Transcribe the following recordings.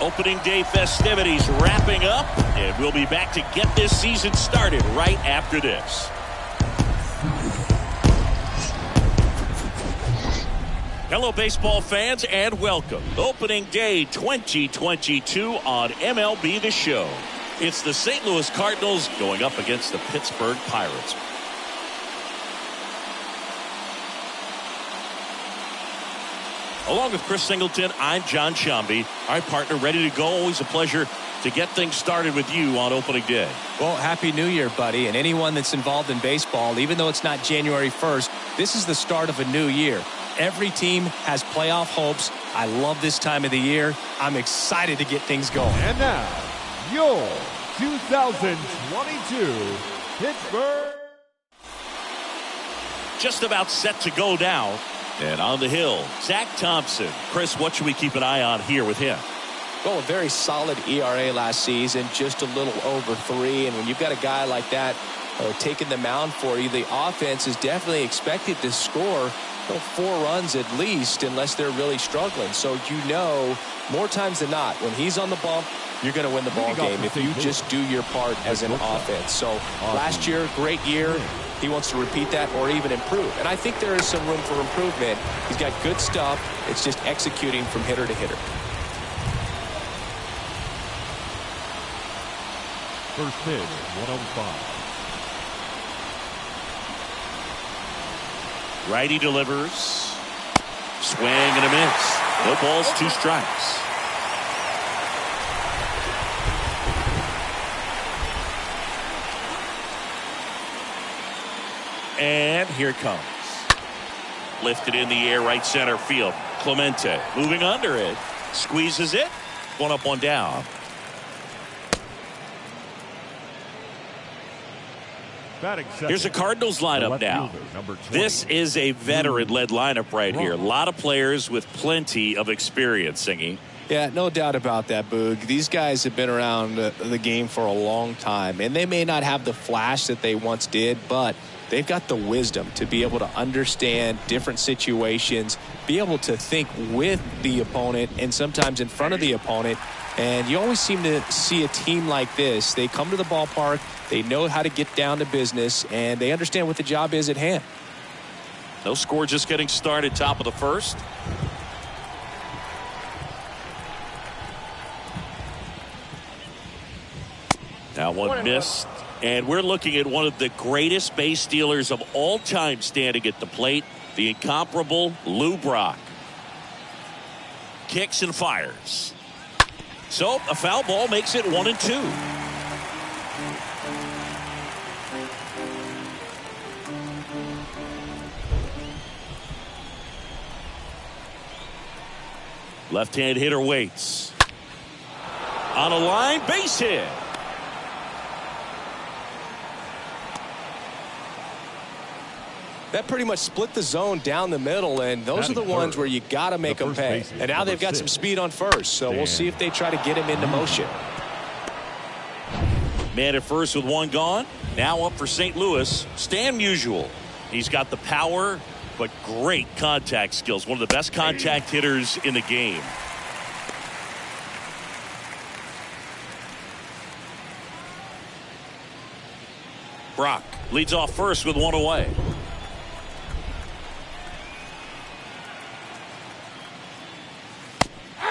Opening day festivities wrapping up, and we'll be back to get this season started right after this. Hello, baseball fans, and welcome. Opening day 2022 on MLB The Show. It's the St. Louis Cardinals going up against the Pittsburgh Pirates. Along with Chris Singleton, I'm John Shambi. Our partner ready to go. Always a pleasure to get things started with you on opening day. Well, Happy New Year, buddy. And anyone that's involved in baseball, even though it's not January 1st, this is the start of a new year. Every team has playoff hopes. I love this time of the year. I'm excited to get things going. And now, your 2022 Pittsburgh. Just about set to go down. And on the hill, Zach Thompson. Chris, what should we keep an eye on here with him? Well, a very solid ERA last season, just a little over 3. And when you've got a guy like that taking the mound for you, the offense is definitely expected to score 4 runs at least, unless they're really struggling. So more times than not, when he's on the bump, you're going to win the ball game if you just do your part as an offense. So last year, great year. He wants to repeat that or even improve. And I think there is some room for improvement. He's got good stuff. It's just executing from hitter to hitter. First pitch, 105. Righty delivers. Swing and a miss. No balls, 2 strikes. And here it comes. Lifted in the air, right center field. Clemente moving under it. Squeezes it. 1 up, 1 down. Here's the Cardinals lineup now. This is a veteran-led lineup right here. A lot of players with plenty of experience, Singy. Yeah, no doubt about that, Boog. These guys have been around the game for a long time, and they may not have the flash that they once did, but they've got the wisdom to be able to understand different situations, be able to think with the opponent and sometimes in front of the opponent. And you always seem to see a team like this. They come to the ballpark, they know how to get down to business, and they understand what the job is at hand. No score, just getting started, top of the first. Now one missed. And we're looking at one of the greatest base stealers of all time standing at the plate, the incomparable Lou Brock. Kicks and fires. So a foul ball makes it 1-2. Left-hand hitter waits. On a line, base hit. That pretty much split the zone down the middle, and those are the ones where you got to make them pay. And now they've got some speed on first, so we'll see if they try to get him into motion. Man at first with 1 gone. Now up for St. Louis, Stan Musial. He's got the power, but great contact skills. One of the best contact hitters in the game. Brock leads off first with 1 away.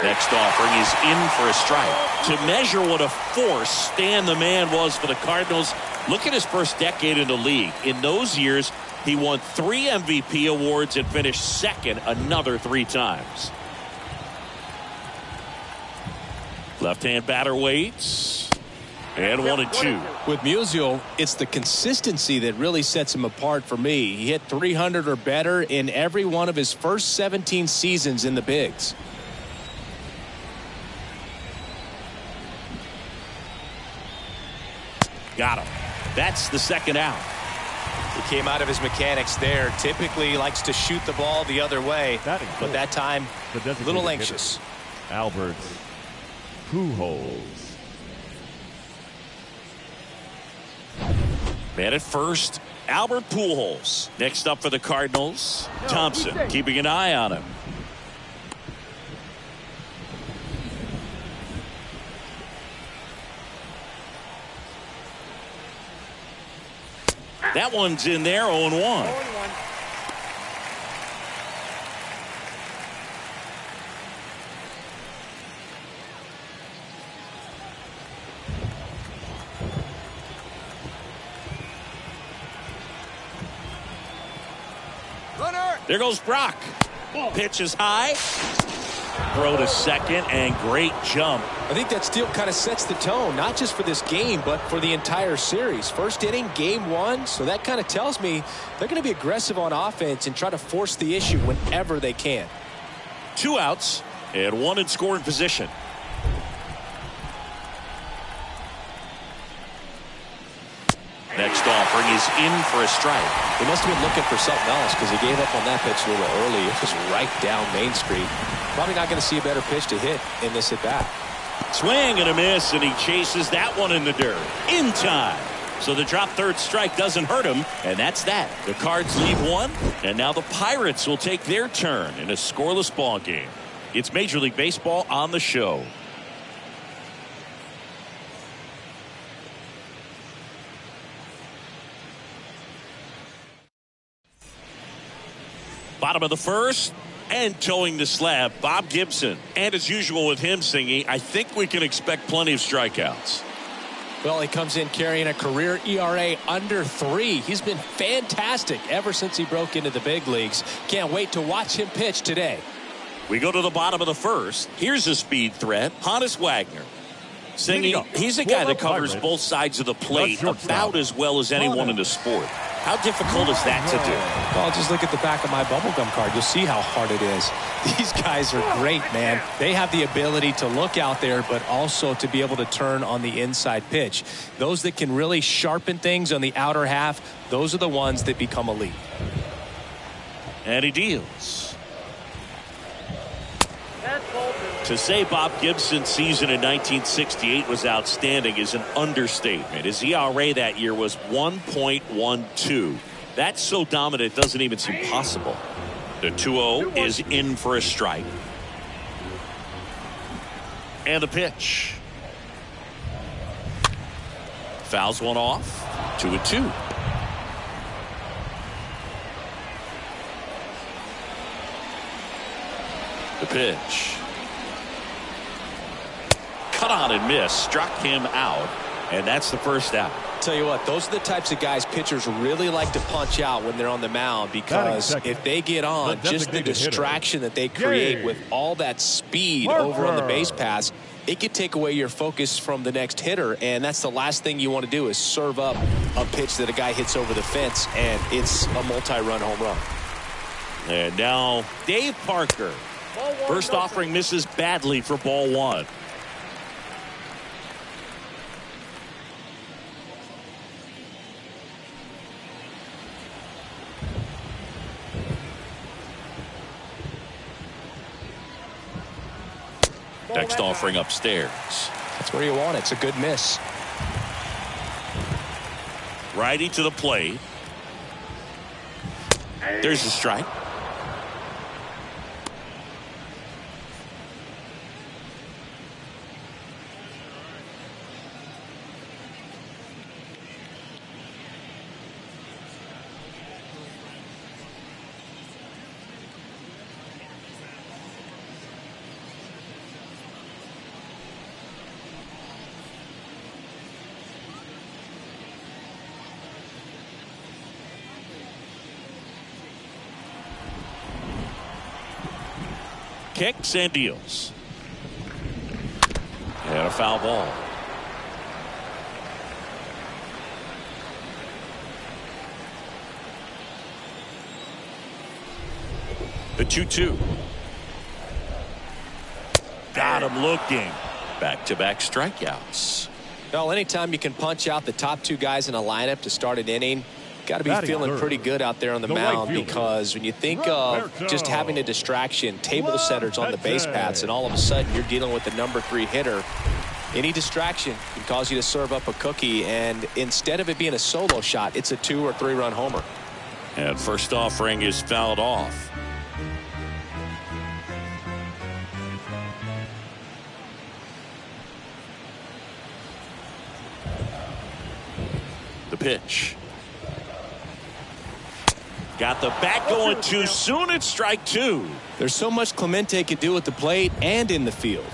Next offering is in for a strike. To measure what a force Stan the Man was for the Cardinals, look at his first decade in the league. In those years, he won 3 MVP awards and finished second another 3 times. Left-hand batter waits. And 1-2. With Musial, it's the consistency that really sets him apart for me. He hit 300 or better in every one of his first 17 seasons in the bigs. Got him. That's the second out. He came out of his mechanics there. Typically likes to shoot the ball the other way, but that time a little anxious. Albert Pujols. Man at first, Albert Pujols. Next up for the Cardinals, Thompson keeping an eye on him. That one's in there, 0-1. There goes Brock. Pitch is high. Throw to second, and great jump. I think that steal kind of sets the tone, not just for this game, but for the entire series. First inning, game one, so that kind of tells me they're going to be aggressive on offense and try to force the issue whenever they can. 2 outs and 1 in scoring position. Next offering is in for a strike. He must have been looking for something else because he gave up on that pitch a little early. It was right down Main Street. Probably not going to see a better pitch to hit in this at bat. Swing and a miss, and he chases that one in the dirt. In time. So the drop third strike doesn't hurt him, and that's that. The Cards leave 1, and now the Pirates will take their turn in a scoreless ball game. It's Major League Baseball on the show. Bottom of the first, and towing the slab, Bob Gibson. And as usual with him singing, I think we can expect plenty of strikeouts. Well, he comes in carrying a career ERA under 3. He's been fantastic ever since he broke into the big leagues. Can't wait to watch him pitch today. We go to the bottom of the first. Here's a speed threat, Honus Wagner. Singing, he's a guy that covers both sides of the plate about as well as anyone in the sport. How difficult is that to do? Well, just look at the back of my bubblegum card. You'll see how hard it is. These guys are great, man. They have the ability to look out there, but also to be able to turn on the inside pitch. Those that can really sharpen things on the outer half, those are the ones that become elite. And he deals. To say Bob Gibson's season in 1968 was outstanding is an understatement. His ERA that year was 1.12. That's so dominant it doesn't even seem possible. The 2-0 is in for a strike. And the pitch. Fouls one off. 2-2. The pitch. Cut on and miss, struck him out, and that's the first out. Tell you what, those are the types of guys pitchers really like to punch out when they're on the mound, because if they get on, just the distraction that they create with all that speed over on the base pass, it could take away your focus from the next hitter, and that's the last thing you want to do is serve up a pitch that a guy hits over the fence, and it's a multi-run home run. And now Dave Parker. First offering misses badly for ball 1. Next offering upstairs. That's where you want it. It's a good miss. Righty to the plate. There's a strike. Kicks and deals. And a foul ball. The 2-2. Got him looking. Back-to-back strikeouts. Well, anytime you can punch out the top 2 guys in a lineup to start an inning, got to be feeling pretty good out there on the mound, because when you think of just having a distraction, table setters on the base paths, and all of a sudden you're dealing with the number 3 hitter, any distraction can cause you to serve up a cookie, and instead of it being a solo shot, it's a 2 or 3 run homer. And first offering is fouled off. The pitch. Got the bat going too soon. It's strike two. There's so much Clemente can do at the plate and in the field.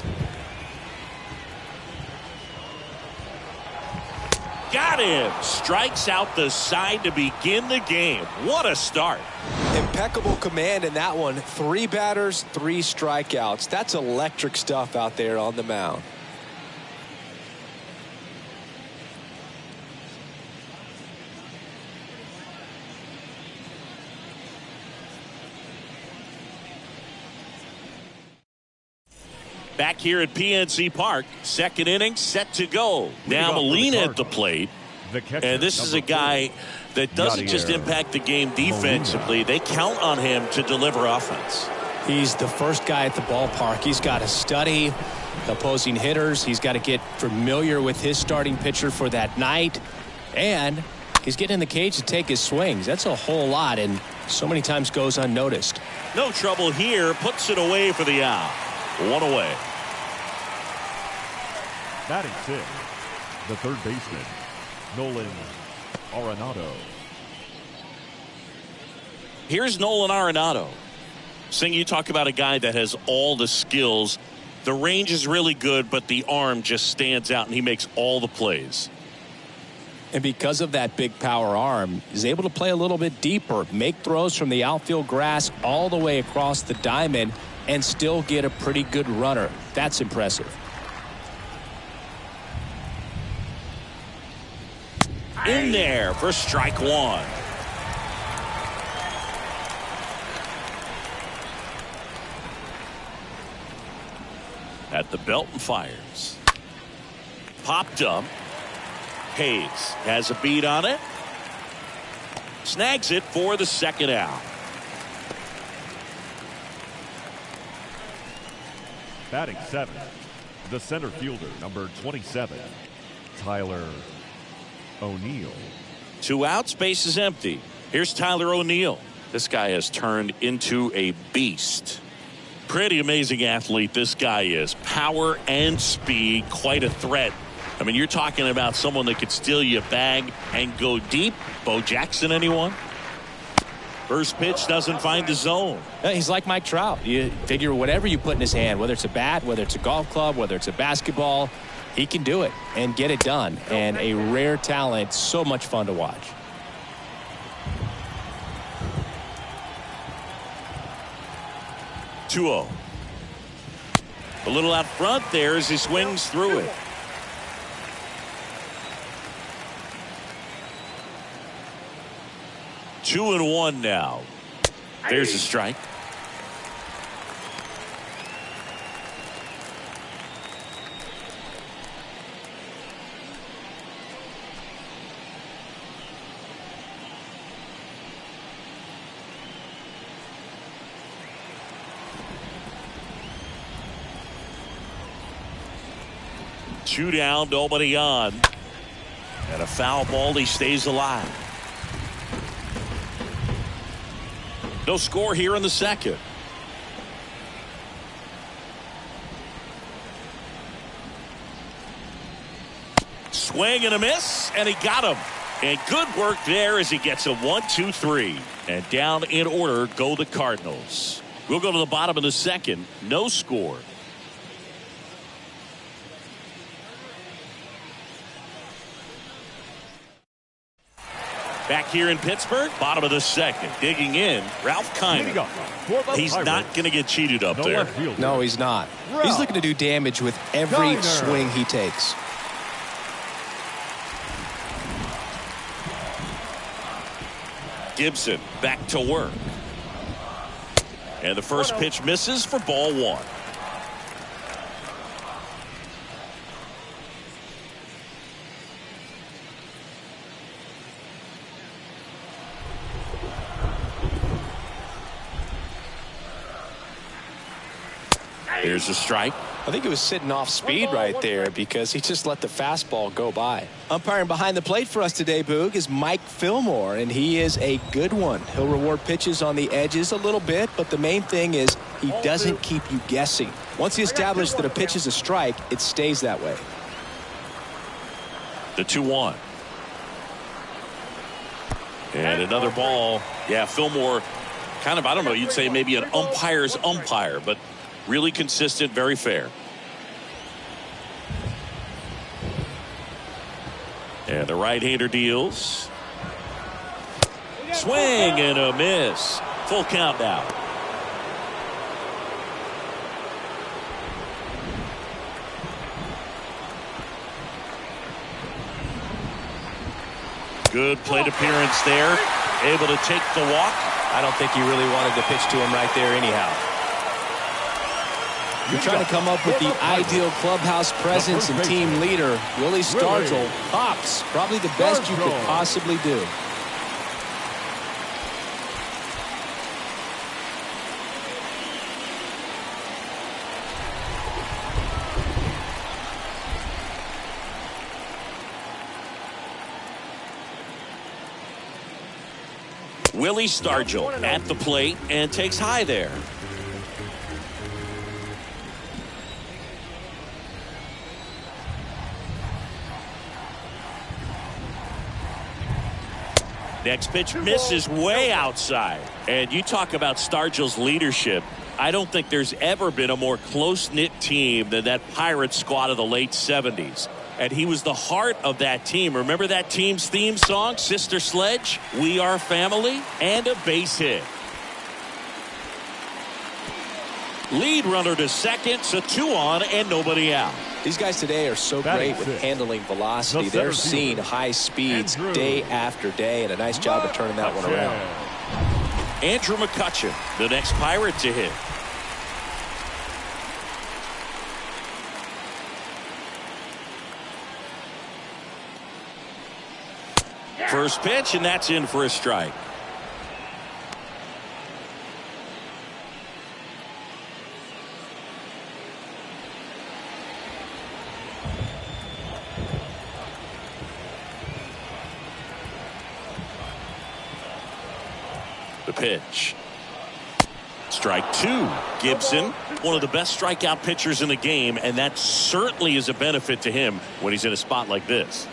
Got him. Strikes out the side to begin the game. What a start. Impeccable command in that one. 3 batters, 3 strikeouts. That's electric stuff out there on the mound. Back here at PNC Park, second inning set to go. Now Molina at the plate. And this is a guy that doesn't just impact the game defensively. They count on him to deliver offense. He's the first guy at the ballpark. He's got to study opposing hitters. He's got to get familiar with his starting pitcher for that night. And he's getting in the cage to take his swings. That's a whole lot, and so many times goes unnoticed. No trouble here. Puts it away for the out. 1 away. Batting 6, the third baseman, Nolan Arenado. Here's Nolan Arenado. Sing, you talk about a guy that has all the skills. The range is really good, but the arm just stands out, and he makes all the plays. And because of that big power arm, he's able to play a little bit deeper, make throws from the outfield grass all the way across the diamond, and still get a pretty good runner. That's impressive. In there for strike one. At the belt and fires. Popped up. Hayes has a beat on it. Snags it for the second out. Batting 7, the center fielder, number 27, Tyler O'Neill. 2 outs, base is empty. Here's Tyler O'Neill. This guy has turned into a beast. Pretty amazing athlete this guy is. Power and speed, quite a threat. I mean, you're talking about someone that could steal you a bag and go deep. Bo Jackson, anyone? First pitch doesn't find the zone. He's like Mike Trout. You figure whatever you put in his hand, whether it's a bat, whether it's a golf club, whether it's a basketball, he can do it and get it done. And a rare talent, so much fun to watch. A little out front there as he swings through it. Two and one now. There's a strike. Two down, nobody on. And a foul ball, he stays alive. No score here in the second. Swing and a miss, and he got him. And good work there as he gets a 1-2-3. And down in order go the Cardinals. We'll go to the bottom of the second. No score. Back here in Pittsburgh, bottom of the second. Digging in, Ralph Kiner. He's not going to get cheated up there. No, he's not. He's looking to do damage with every swing he takes. Gibson back to work. And the first pitch misses for ball one. Here's a strike. I think he was sitting off speed right there because he just let the fastball go by. Umpiring behind the plate for us today, Boog, is Mike Fillmore, and he is a good one. He'll reward pitches on the edges a little bit, but the main thing is he doesn't keep you guessing. Once he establishes that a pitch is a strike, it stays that way. The 2-1. And another ball. Yeah, Fillmore, kind of, I don't know, you'd say maybe an umpire's umpire, but really consistent, very fair. And the right-hander deals. Swing and a miss. Full count now. Good plate appearance there. Able to take the walk. I don't think he really wanted to pitch to him right there anyhow. You're trying to come up with the ideal clubhouse presence and team leader. Willie Stargell pops. Probably the best you could possibly do. Willie Stargell at the plate and takes high there. Next pitch misses way outside. And you talk about Stargell's leadership. I don't think there's ever been a more close-knit team than that Pirates squad of the late 70s. And he was the heart of that team. Remember that team's theme song, Sister Sledge? We Are Family? And a base hit. Lead runner to second, so 2 on and nobody out. These guys today are so great with handling velocity. They're seeing high speeds day after day, and a nice job of turning that one around. Andrew McCutchen, the next Pirate to hit. First pitch, and that's in for a strike. The pitch. Strike 2. Gibson, one of the best strikeout pitchers in the game, and that certainly is a benefit to him when he's in a spot like this.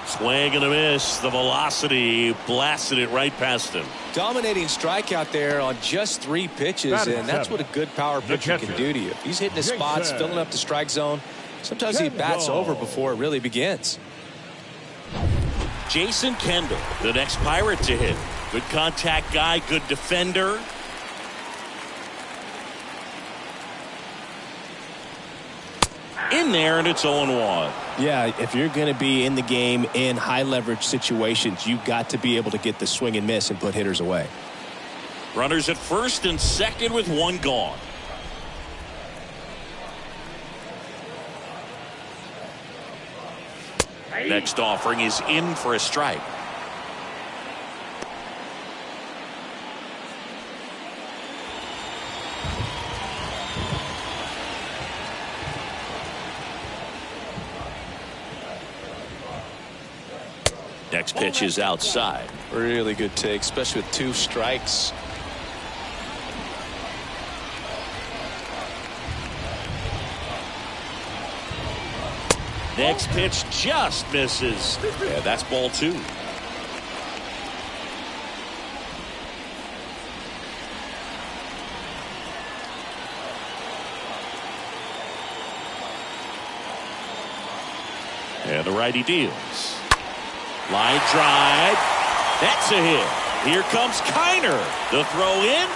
Swing and a miss. The velocity blasted it right past him. Dominating strikeout there on just 3 pitches, and that's what a good power pitcher can do to you. If he's hitting his spots, filling up the strike zone, sometimes he bats over before it really begins. Jason Kendall, the next Pirate to hit. Good contact guy, good defender. In there, and it's 0-1. Yeah, if you're going to be in the game in high leverage situations, you've got to be able to get the swing and miss and put hitters away. Runners at first and second with 1 gone. Next offering is in for a strike. Next pitch is outside. Really good take, especially with 2 strikes. Next pitch just misses. Yeah, that's ball 2. And the righty deals. Line drive. That's a hit. Here comes Kiner. The throw in.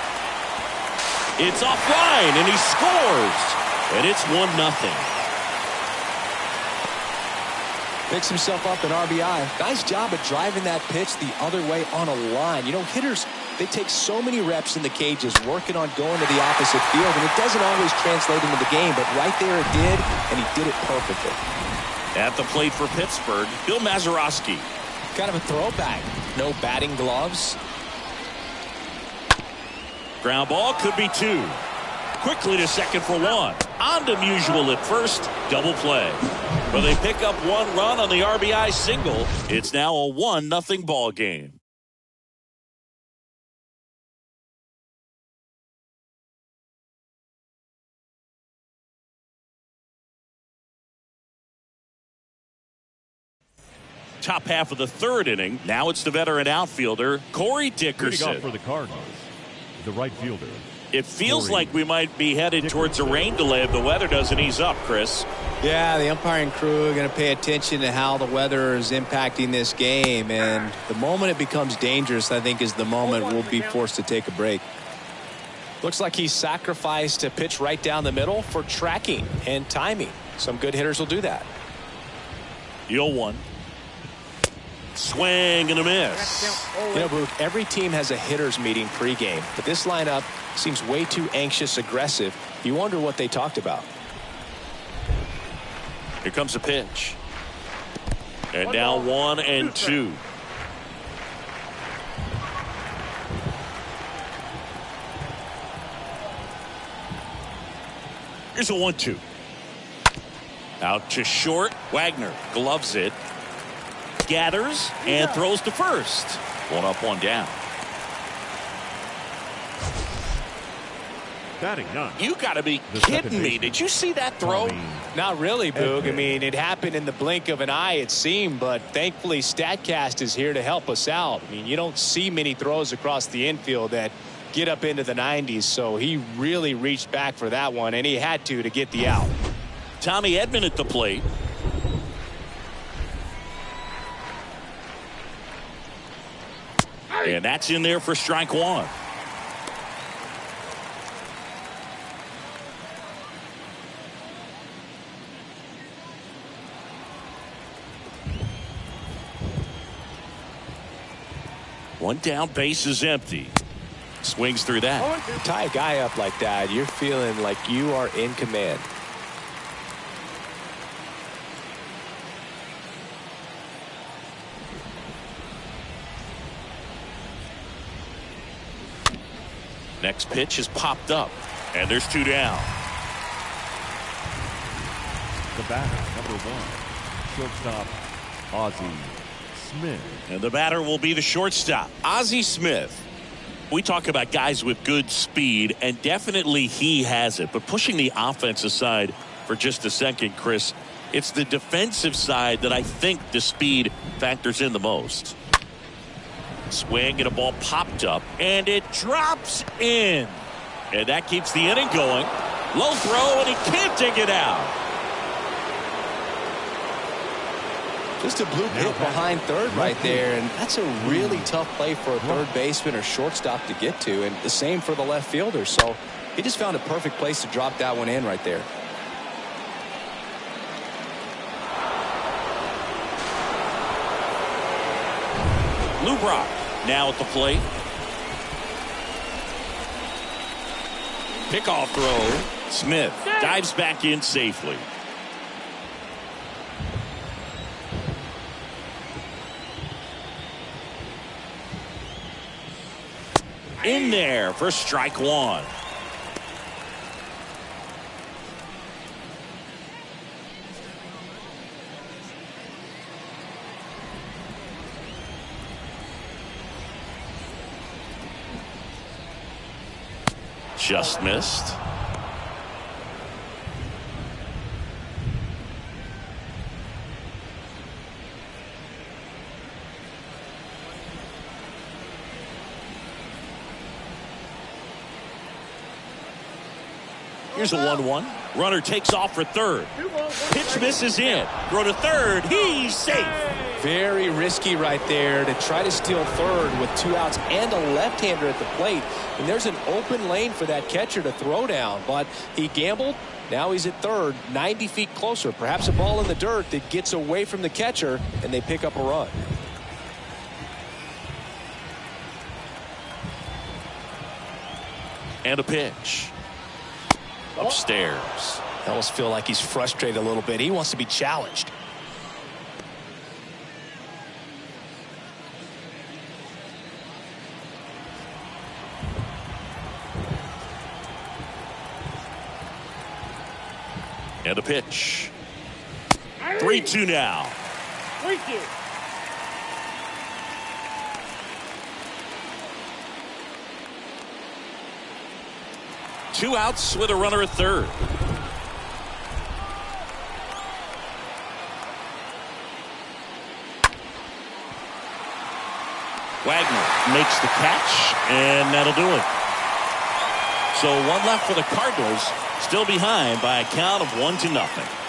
It's offline, and he scores. And it's 1-0. Picks himself up an RBI. Nice job of driving that pitch the other way on a line. You know, hitters, they take so many reps in the cages working on going to the opposite field, and it doesn't always translate into the game, but right there it did, and he did it perfectly. At the plate for Pittsburgh, Bill Mazeroski. Kind of a throwback. No batting gloves. Ground ball could be 2. Quickly to second for 1. On to Musial at first. Double play. But they pick up 1 run on the RBI single. It's now a 1-0 ball game. top half of the third inning. Now it's the veteran outfielder, Corey Dickerson. Leading off for the Cardinals, the right fielder. It feels like we might be headed towards a rain delay if the weather doesn't ease up, Chris. Yeah, the umpiring crew are going to pay attention to how the weather is impacting this game. And the moment it becomes dangerous, I think, is the moment we'll be forced to take a break. Looks like he sacrificed a pitch right down the middle for tracking and timing. Some good hitters will do that. 0-1. Swing and a miss. You know, Brooke, every team has a hitters meeting pregame, but this lineup seems way too anxious, aggressive. You wonder what they talked about. Here comes a pitch. And now 1-2. Here's a 1-2. Out to short. Wagner gloves it. Gathers and throws to first. 1 up, 1 down. Batting 9. You got to be kidding me. Did you see that throw? Not really, Boog. I mean, it happened in the blink of an eye, it seemed, but thankfully StatCast is here to help us out. I mean, you don't see many throws across the infield that get up into the 90s, so he really reached back for that one, and he had to get the out. Tommy Edman at the plate. And that's in there for strike 1. One down, base is empty. Swings through that. Tie a guy up like that, you're feeling like you are in command. Next pitch is popped up, and there's 2 down. The batter, number 1, shortstop, Ozzie Smith. And the batter will be the shortstop, Ozzie Smith. We talk about guys with good speed, and definitely he has it. But pushing the offense aside for just a second, Chris, it's the defensive side that I think the speed factors in the most. Swing and a ball popped up, and it drops in. And that keeps the inning going. Low throw, and he can't dig it out. Just a blue hit behind third right there, and that's a really tough play for a third baseman or shortstop to get to, and the same for the left fielder. So he just found a perfect place to drop that one in right there. Lou Brock now at the plate. Pickoff throw. Smith dives back in safely. In there for strike 1. Just missed. Here's a 1-1. Runner takes off for third. Pitch misses in. Throw to third. He's safe. Very risky right there to try to steal third with 2 outs and a left-hander at the plate. And there's an open lane for that catcher to throw down. But he gambled. Now he's at third, 90 feet closer. Perhaps a ball in the dirt that gets away from the catcher, and they pick up a run. And a pitch. Upstairs. I almost feel like he's frustrated a little bit. He wants to be challenged. And a pitch. 3-2 now. 3-2. Two outs with a runner at third. Wagner makes the catch, and that'll do it. So one left for the Cardinals, still behind by a count of 1-0.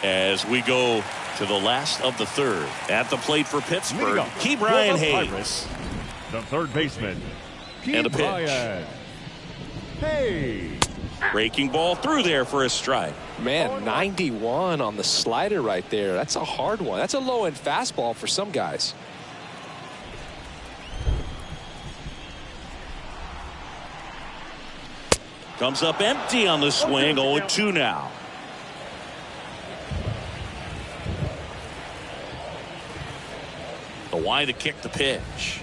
As we go to the last of the third, at the plate for Pittsburgh, Key Brian Hayes. The third baseman, And a pitch. Brian Hayes. Breaking ball through there for a strike. Man, 91 on the slider right there. That's a hard one. That's a low-end fastball for some guys. Comes up empty on the swing. 0-2 now. The wide to kick the pitch.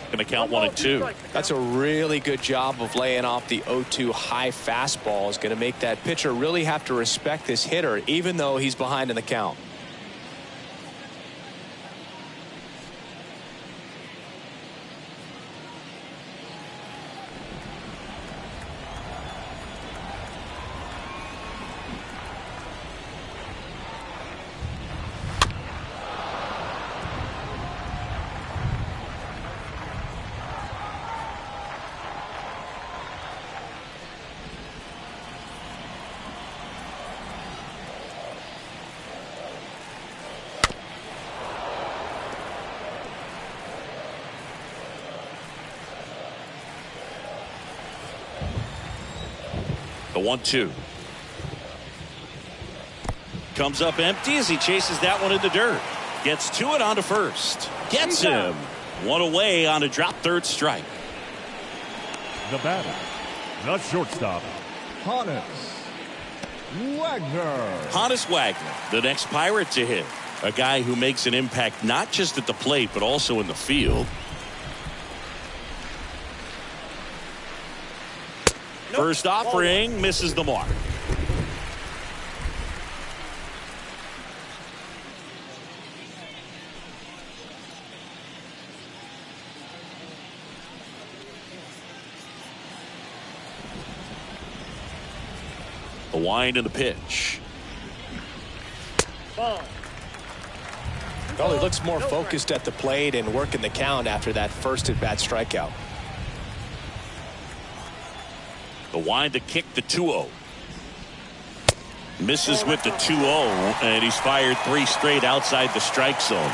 Going to count 1-2. That's a really good job of laying off the 0-2 high fastball. Is going to make that pitcher really have to respect this hitter, even though he's behind in the count. The 1-2. Comes up empty as he chases that one in the dirt. Gets to it onto first. Gets him. One away on a drop third strike. The batter, the shortstop, Hannes Wagner. Hannes Wagner, the next Pirate to hit. A guy who makes an impact not just at the plate, but also in the field. First offering misses the mark. The wind and the pitch. Well, he looks more focused at the plate and working the count after that first at-bat strikeout. The wind to kick the 2-0. Misses with the 2-0, and he's fired 3 straight outside the strike zone.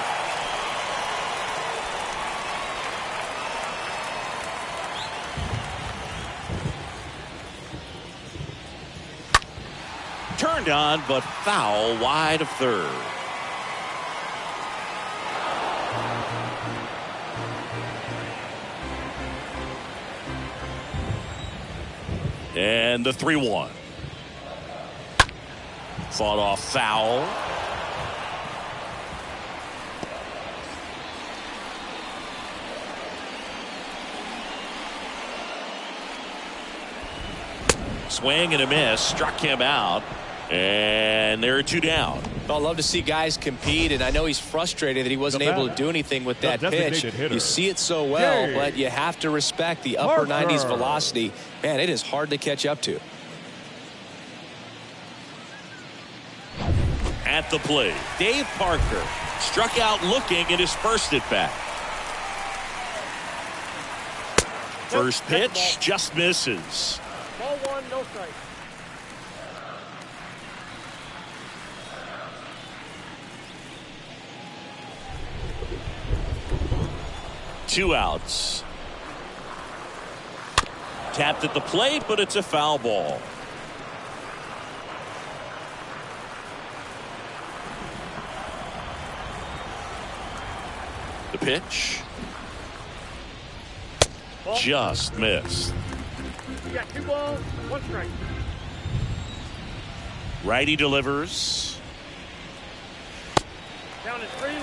Turned on, but foul wide of third. And the 3-1. Fought off foul. Swing and a miss. Struck him out. And there are 2 down. I'd love to see guys compete, and I know he's frustrated that he wasn't able to do anything with that pitch. You see it so well, but you have to respect the upper 90s velocity. Man, it is hard to catch up to. At the plate, Dave Parker struck out looking at his first at bat. First pitch just misses. Ball 1, no strike. Two outs. Tapped at the plate, but it's a foul ball. The pitch. Ball. Just missed. You got 2 balls, 1 strike. Righty delivers. Down to 3-1.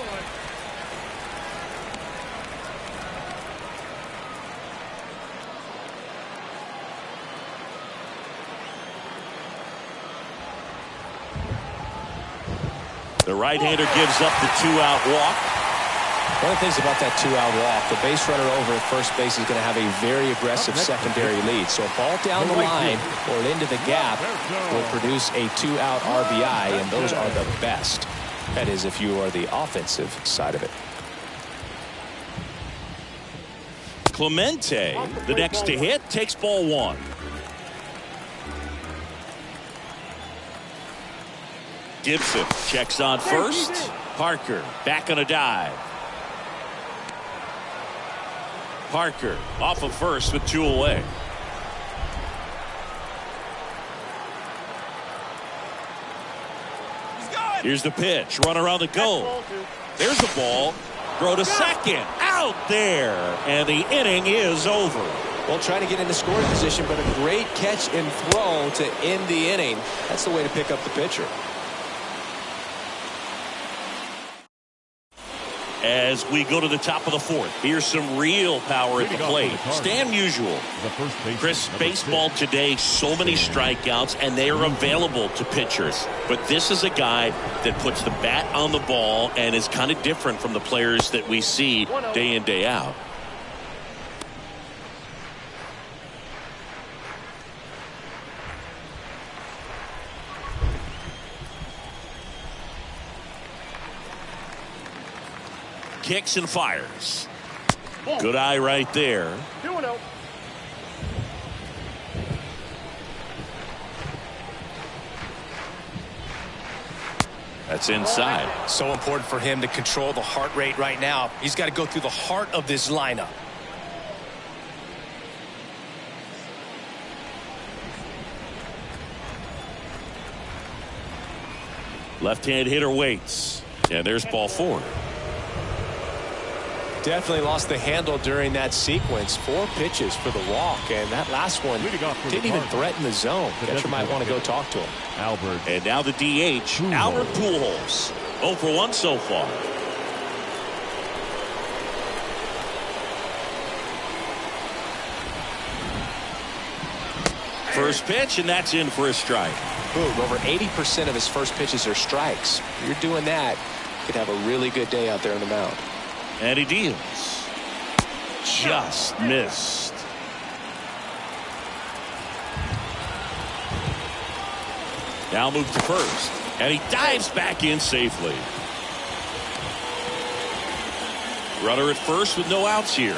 The right-hander gives up the 2-out walk. One of the things about that two-out walk, the base runner over at first base is going to have a very aggressive secondary lead. So a ball down the line or into the gap will produce a two-out RBI, and those are the best. That is, if you are the offensive side of it. Clemente, the next to hit, takes ball one. Gibson checks on first. Parker back on a dive. Parker off of first with two away. Here's the pitch. Run around the goal. There's the ball. Throw to second. Out there. And the inning is over. Well, trying to get into scoring position, but a great catch and throw to end the inning. That's the way to pick up the pitcher. As we go to the top of the fourth, here's some real power at the plate. Stan Musial. Chris, baseball today, so many strikeouts, and they are available to pitchers. But this is a guy that puts the bat on the ball and is kind of different from the players that we see day in, day out. Kicks and fires. Good eye right there. 2-0. That's inside. So important for him to control the heart rate right now. He's got to go through the heart of this lineup. Left-hand hitter waits. And there's ball four. Definitely lost the handle during that sequence. 4 pitches for the walk, and that last one didn't even threaten the zone. Catcher might want to go talk to him. Albert. And now the DH, Albert Pujols. 0 for 1 so far. First pitch, and that's in for a strike. Boom, over 80% of his first pitches are strikes. If you're doing that, you could have a really good day out there on the mound. And he deals. Just missed. Now moves to first. And he dives back in safely. Runner at first with no outs here.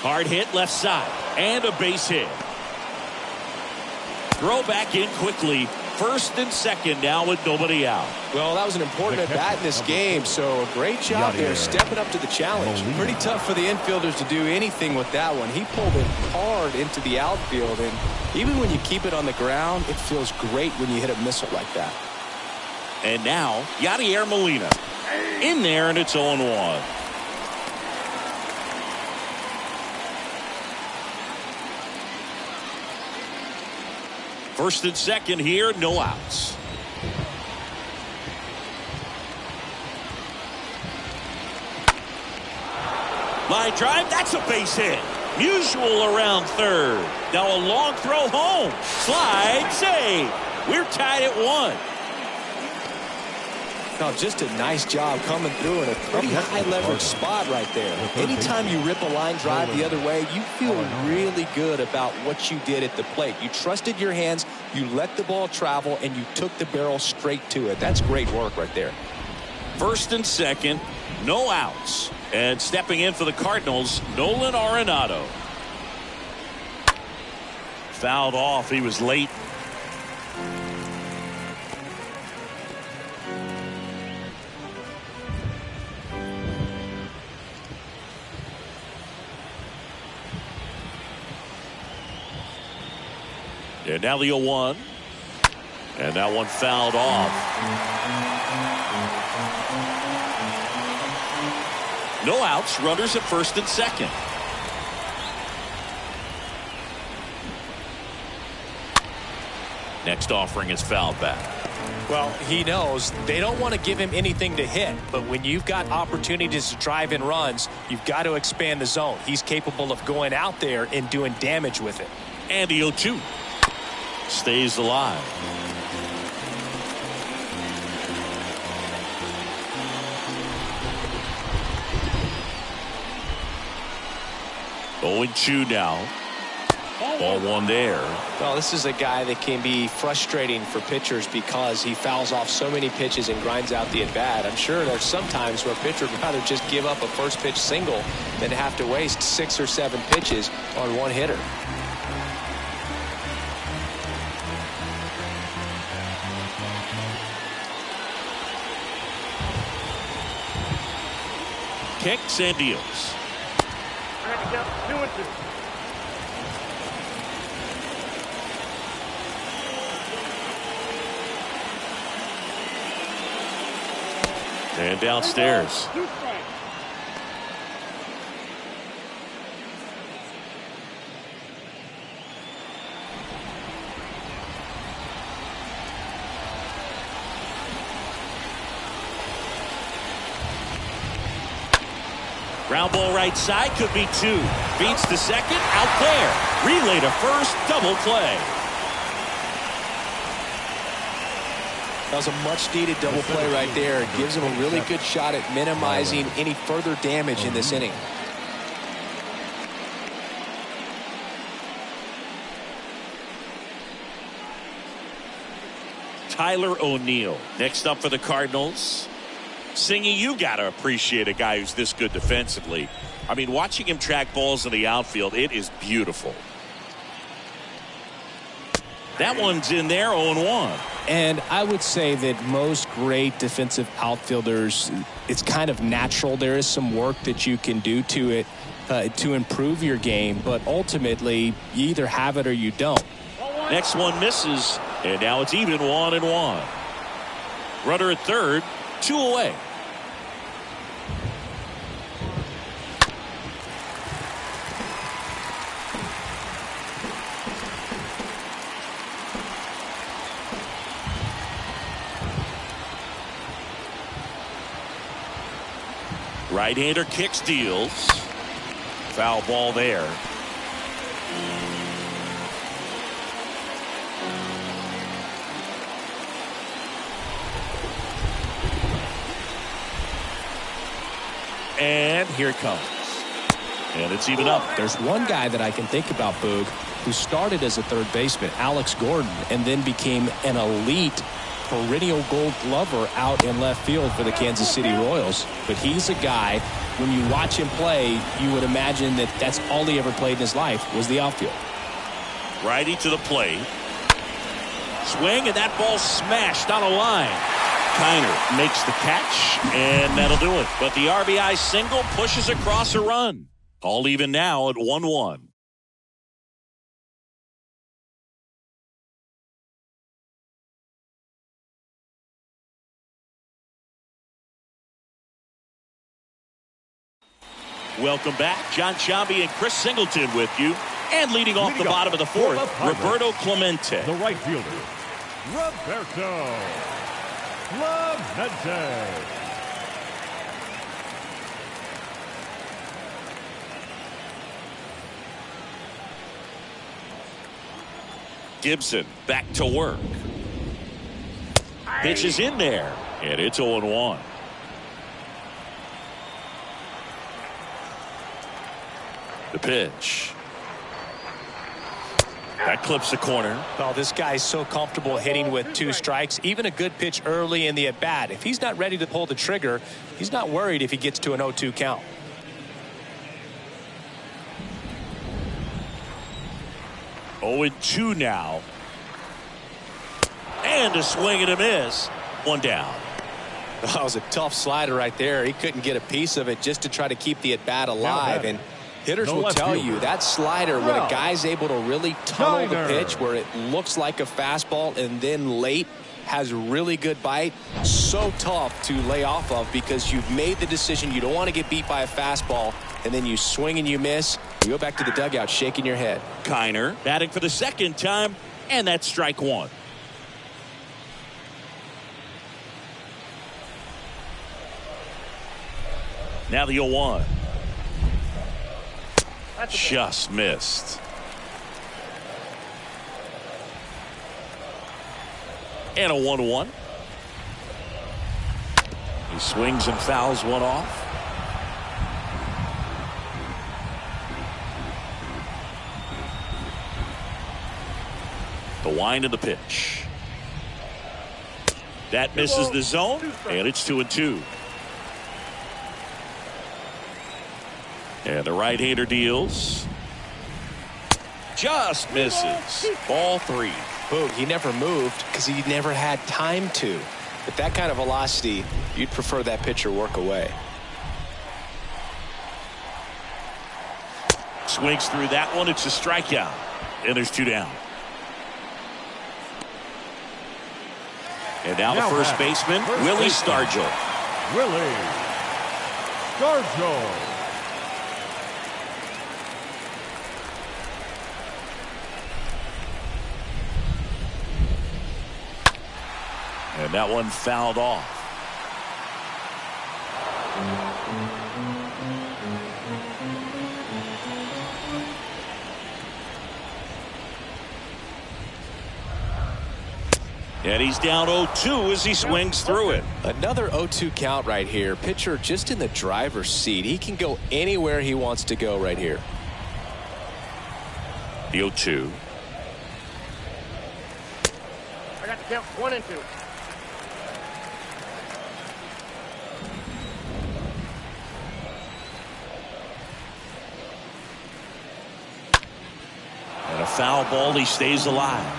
Hard hit left side. And a base hit. Throw back in quickly. First and second now with nobody out. Well, that was an important at bat in this game, so a great job there stepping up to the challenge. Pretty tough for the infielders to do anything with that one. He pulled it hard into the outfield, and even when you keep it on the ground, it feels great when you hit a missile like that. And now Yadier Molina in there, and it's 0-1. First and second here, no outs. Line drive, that's a base hit. Musial around third. Now a long throw home. Slide, save. We're tied at 1. No, just a nice job coming through in a pretty high leverage spot right there. Anytime you rip a line drive the other way, you feel really good about what you did at the plate. You trusted your hands, you let the ball travel, and you took the barrel straight to it. That's great work right there. First and second, no outs. And stepping in for the Cardinals, Nolan Arenado. Fouled off. He was late. And now the 0-1. And that one fouled off. No outs, runners at first and second. Next offering is fouled back. Well, he knows they don't want to give him anything to hit, but when you've got opportunities to drive in runs, you've got to expand the zone. He's capable of going out there and doing damage with it. And the 0-2. stays alive. Going 2 now. Ball 1 there. Well, this is a guy that can be frustrating for pitchers because he fouls off so many pitches and grinds out the at-bat. I'm sure there's some times where a pitcher would rather just give up a first pitch single than have to waste 6 or 7 pitches on one hitter. Kicks and deals. I had to get 2 and 2. And downstairs. 2 strikes. Ground ball right side, could be 2. Beats the second, out there. Relay to first, double play. That was a much-needed double play right there. It gives him a really good shot at minimizing any further damage in this inning. Tyler O'Neill next up for the Cardinals. Singy, you got to appreciate a guy who's this good defensively. I mean, watching him track balls in the outfield, it is beautiful. That one's in there, 0-1. And I would say that most great defensive outfielders, it's kind of natural. There is some work that you can do to it to improve your game, but ultimately you either have it or you don't. Next one misses, and now it's even 1-1. Runner at third, 2 away. Right-hander kicks, deals. Foul ball there. And here it comes. And it's even up. There's one guy that I can think about, Boog, who started as a third baseman, Alex Gordon, and then became an elite perennial gold glover out in left field for the Kansas City Royals. But he's a guy, when you watch him play, you would imagine that that's all he ever played in his life was the outfield. Righty to the plate. Swing, and that ball smashed on a line. Kiner makes the catch, and that'll do it. But the RBI single pushes across a run. All even now at 1-1. Welcome back. John Sciambi and Chris Singleton with you. And leading off the bottom of the fourth, Roberto Clemente. The right fielder, Roberto Clemente. Gibson back to work. Pitch is in there, and it's 0-1. The pitch. That clips the corner. Well, this guy's so comfortable hitting with 2 strikes. Even a good pitch early in the at-bat. If he's not ready to pull the trigger, he's not worried if he gets to an 0-2 count. Oh, 0-2 now. And a swing and a miss. 1 down. That was a tough slider right there. He couldn't get a piece of it just to try to keep the at-bat alive. And hitters will tell you that slider, when a guy's able to really tunnel the pitch where it looks like a fastball and then late has really good bite, so tough to lay off of because you've made the decision you don't want to get beat by a fastball, and then you swing and you miss. You go back to the dugout shaking your head. Kiner batting for the second time, and that's strike 1. Now the 0-1. Just missed. And a 1-1. He swings and fouls one off. The wind of the pitch. That misses the zone, and it's 2-2. And the right-hander deals. Just misses. Ball 3. Boog, he never moved because he never had time to. With that kind of velocity, you'd prefer that pitcher work away. Swings through that one. It's a strikeout. And there's 2 down. And now the first baseman, Willie Stargell. Willie Stargell. And that one fouled off. And he's down 0-2 as he swings through it. Another 0-2 count right here. Pitcher just in the driver's seat. He can go anywhere he wants to go right here. The 0-2. I got to count 1 and 2. And a foul ball. He stays alive.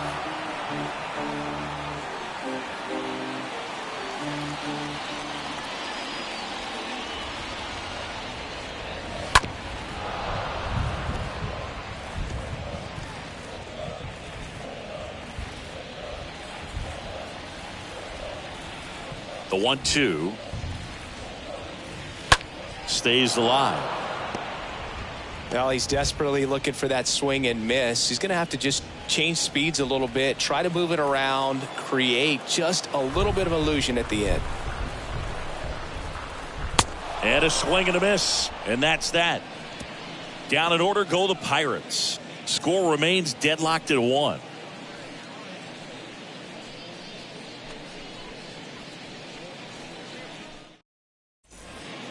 The 1-2 stays alive. Well, he's desperately looking for that swing and miss. He's going to have to just change speeds a little bit, try to move it around, create just a little bit of illusion at the end. And a swing and a miss. And that's that. Down in order go the Pirates. Score remains deadlocked at 1.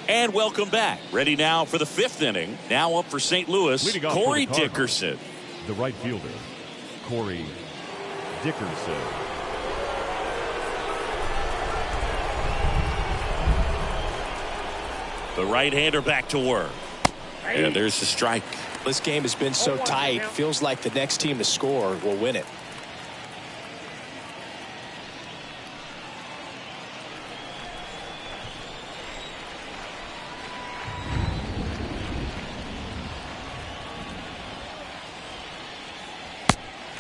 And welcome back. Ready now for the 5th inning. Now up for St. Louis, Corey Dickerson. The right fielder, Corey Dickerson. The right-hander back to work. And there's the strike. This game has been so tight. Feels like the next team to score will win it.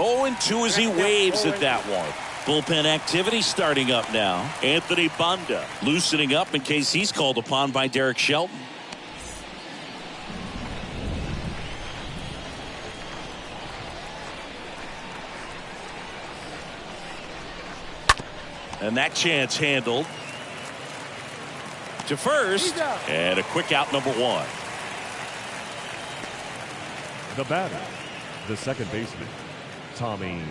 Oh, and 2 as he waves at that one. Bullpen activity starting up now. Anthony Banda loosening up in case he's called upon by Derek Shelton. And that chance handled to first, and a quick out, number 1. The batter, the second baseman, Tommy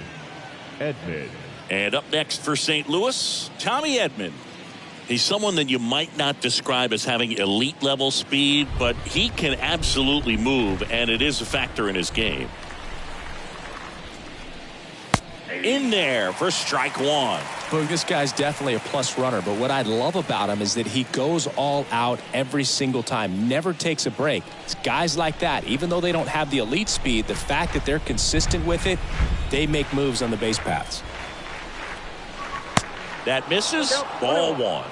Edman. And up next for St. Louis, Tommy Edman. He's someone that you might not describe as having elite level speed, but he can absolutely move, and it is a factor in his game. In there for strike 1. Well, this guy's definitely a plus runner, but what I love about him is that he goes all out every single time, never takes a break. It's guys like that, even though they don't have the elite speed, the fact that they're consistent with it, they make moves on the base paths. That misses. Ball 1.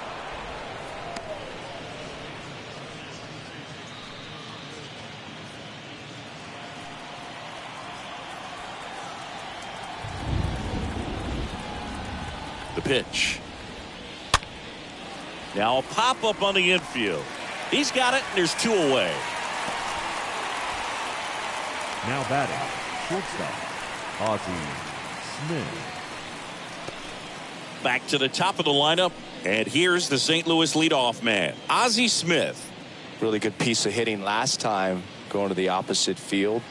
The pitch. Now a pop-up on the infield. He's got it, and there's 2 away. Now batting, shortstop, Ozzie Smith. Back to the top of the lineup, and here's the St. Louis leadoff man, Ozzie Smith. Really good piece of hitting last time, going to the opposite field.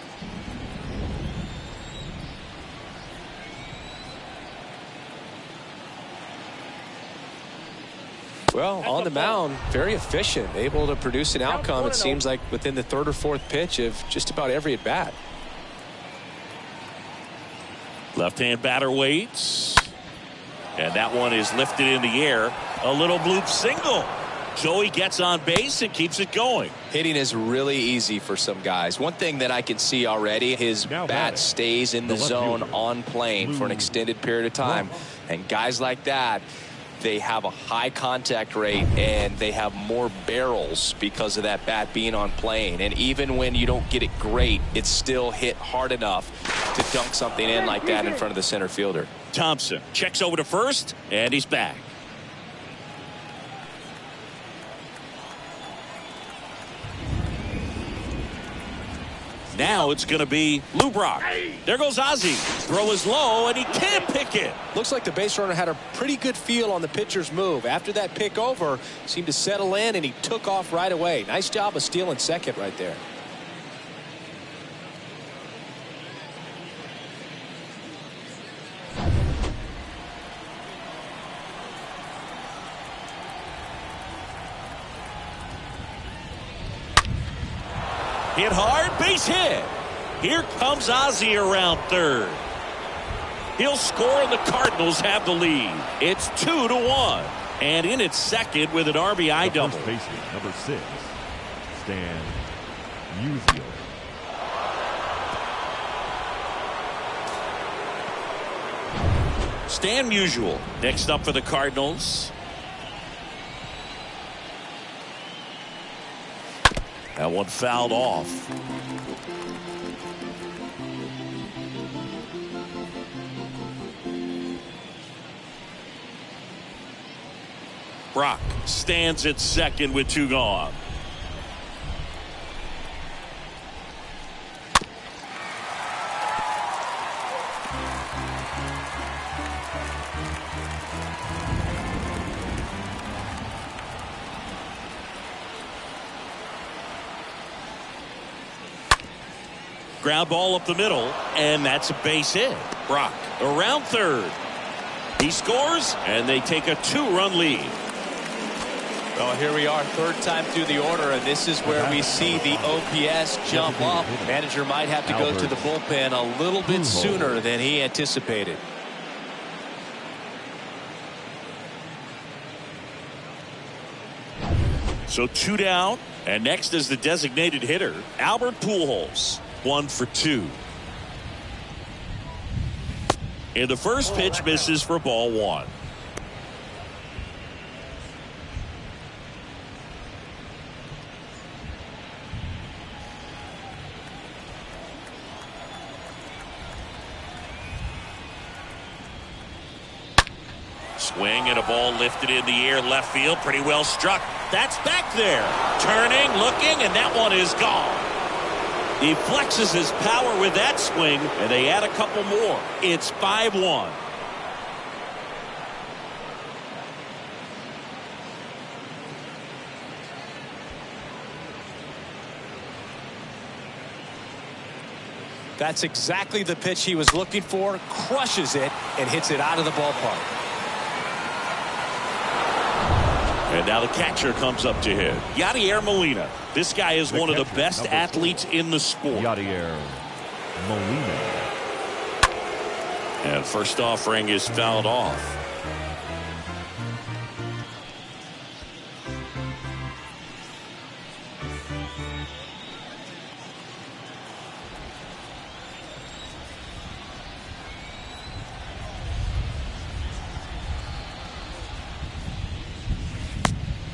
Well, on the mound, very efficient, able to produce an outcome, it seems like, within the third or fourth pitch of just about every at bat. Left-hand batter waits. And that one is lifted in the air. A little bloop single. Joey gets on base and keeps it going. Hitting is really easy for some guys. One thing that I can see already, his bat stays in the zone on plane for an extended period of time. And guys like that, they have a high contact rate and they have more barrels because of that bat being on plane. And even when you don't get it great, it's still hit hard enough to dunk something in like that in front of the center fielder. Thompson checks over to first, and he's back. Now it's going to be Lou Brock. There goes Ozzie. Throw is low, and he can't pick it. Looks like the base runner had a pretty good feel on the pitcher's move. After that pick over, seemed to settle in, and he took off right away. Nice job of stealing second right there. Hit hard, base hit. Here comes Ozzie around third. He'll score, and the Cardinals have the lead. It's 2-1. And in its second with an RBI double. First baseman, number 6, Stan Musial. Stan Musial next up for the Cardinals. That one fouled off. Brock stands at second with 2 gone. Ground ball up the middle, and that's a base hit. Brock around third. He scores, and they take a 2-run lead. Well, here we are, third time through the order, and this is where we see the OPS jump up. Manager might have to go to the bullpen a little bit sooner than he anticipated. So 2 down, and next is the designated hitter, Albert Pujols. 1 for 2. And the first pitch misses for ball 1. Swing and a ball lifted in the air left field. Pretty well struck. That's back there. Turning, looking, and that one is gone. He flexes his power with that swing, and they add a couple more. It's 5-1. That's exactly the pitch he was looking for. Crushes it and hits it out of the ballpark. And now the catcher comes up to hit. Yadier Molina. This guy is one of the best athletes in the sport. Yadier Molina. And first offering is fouled off.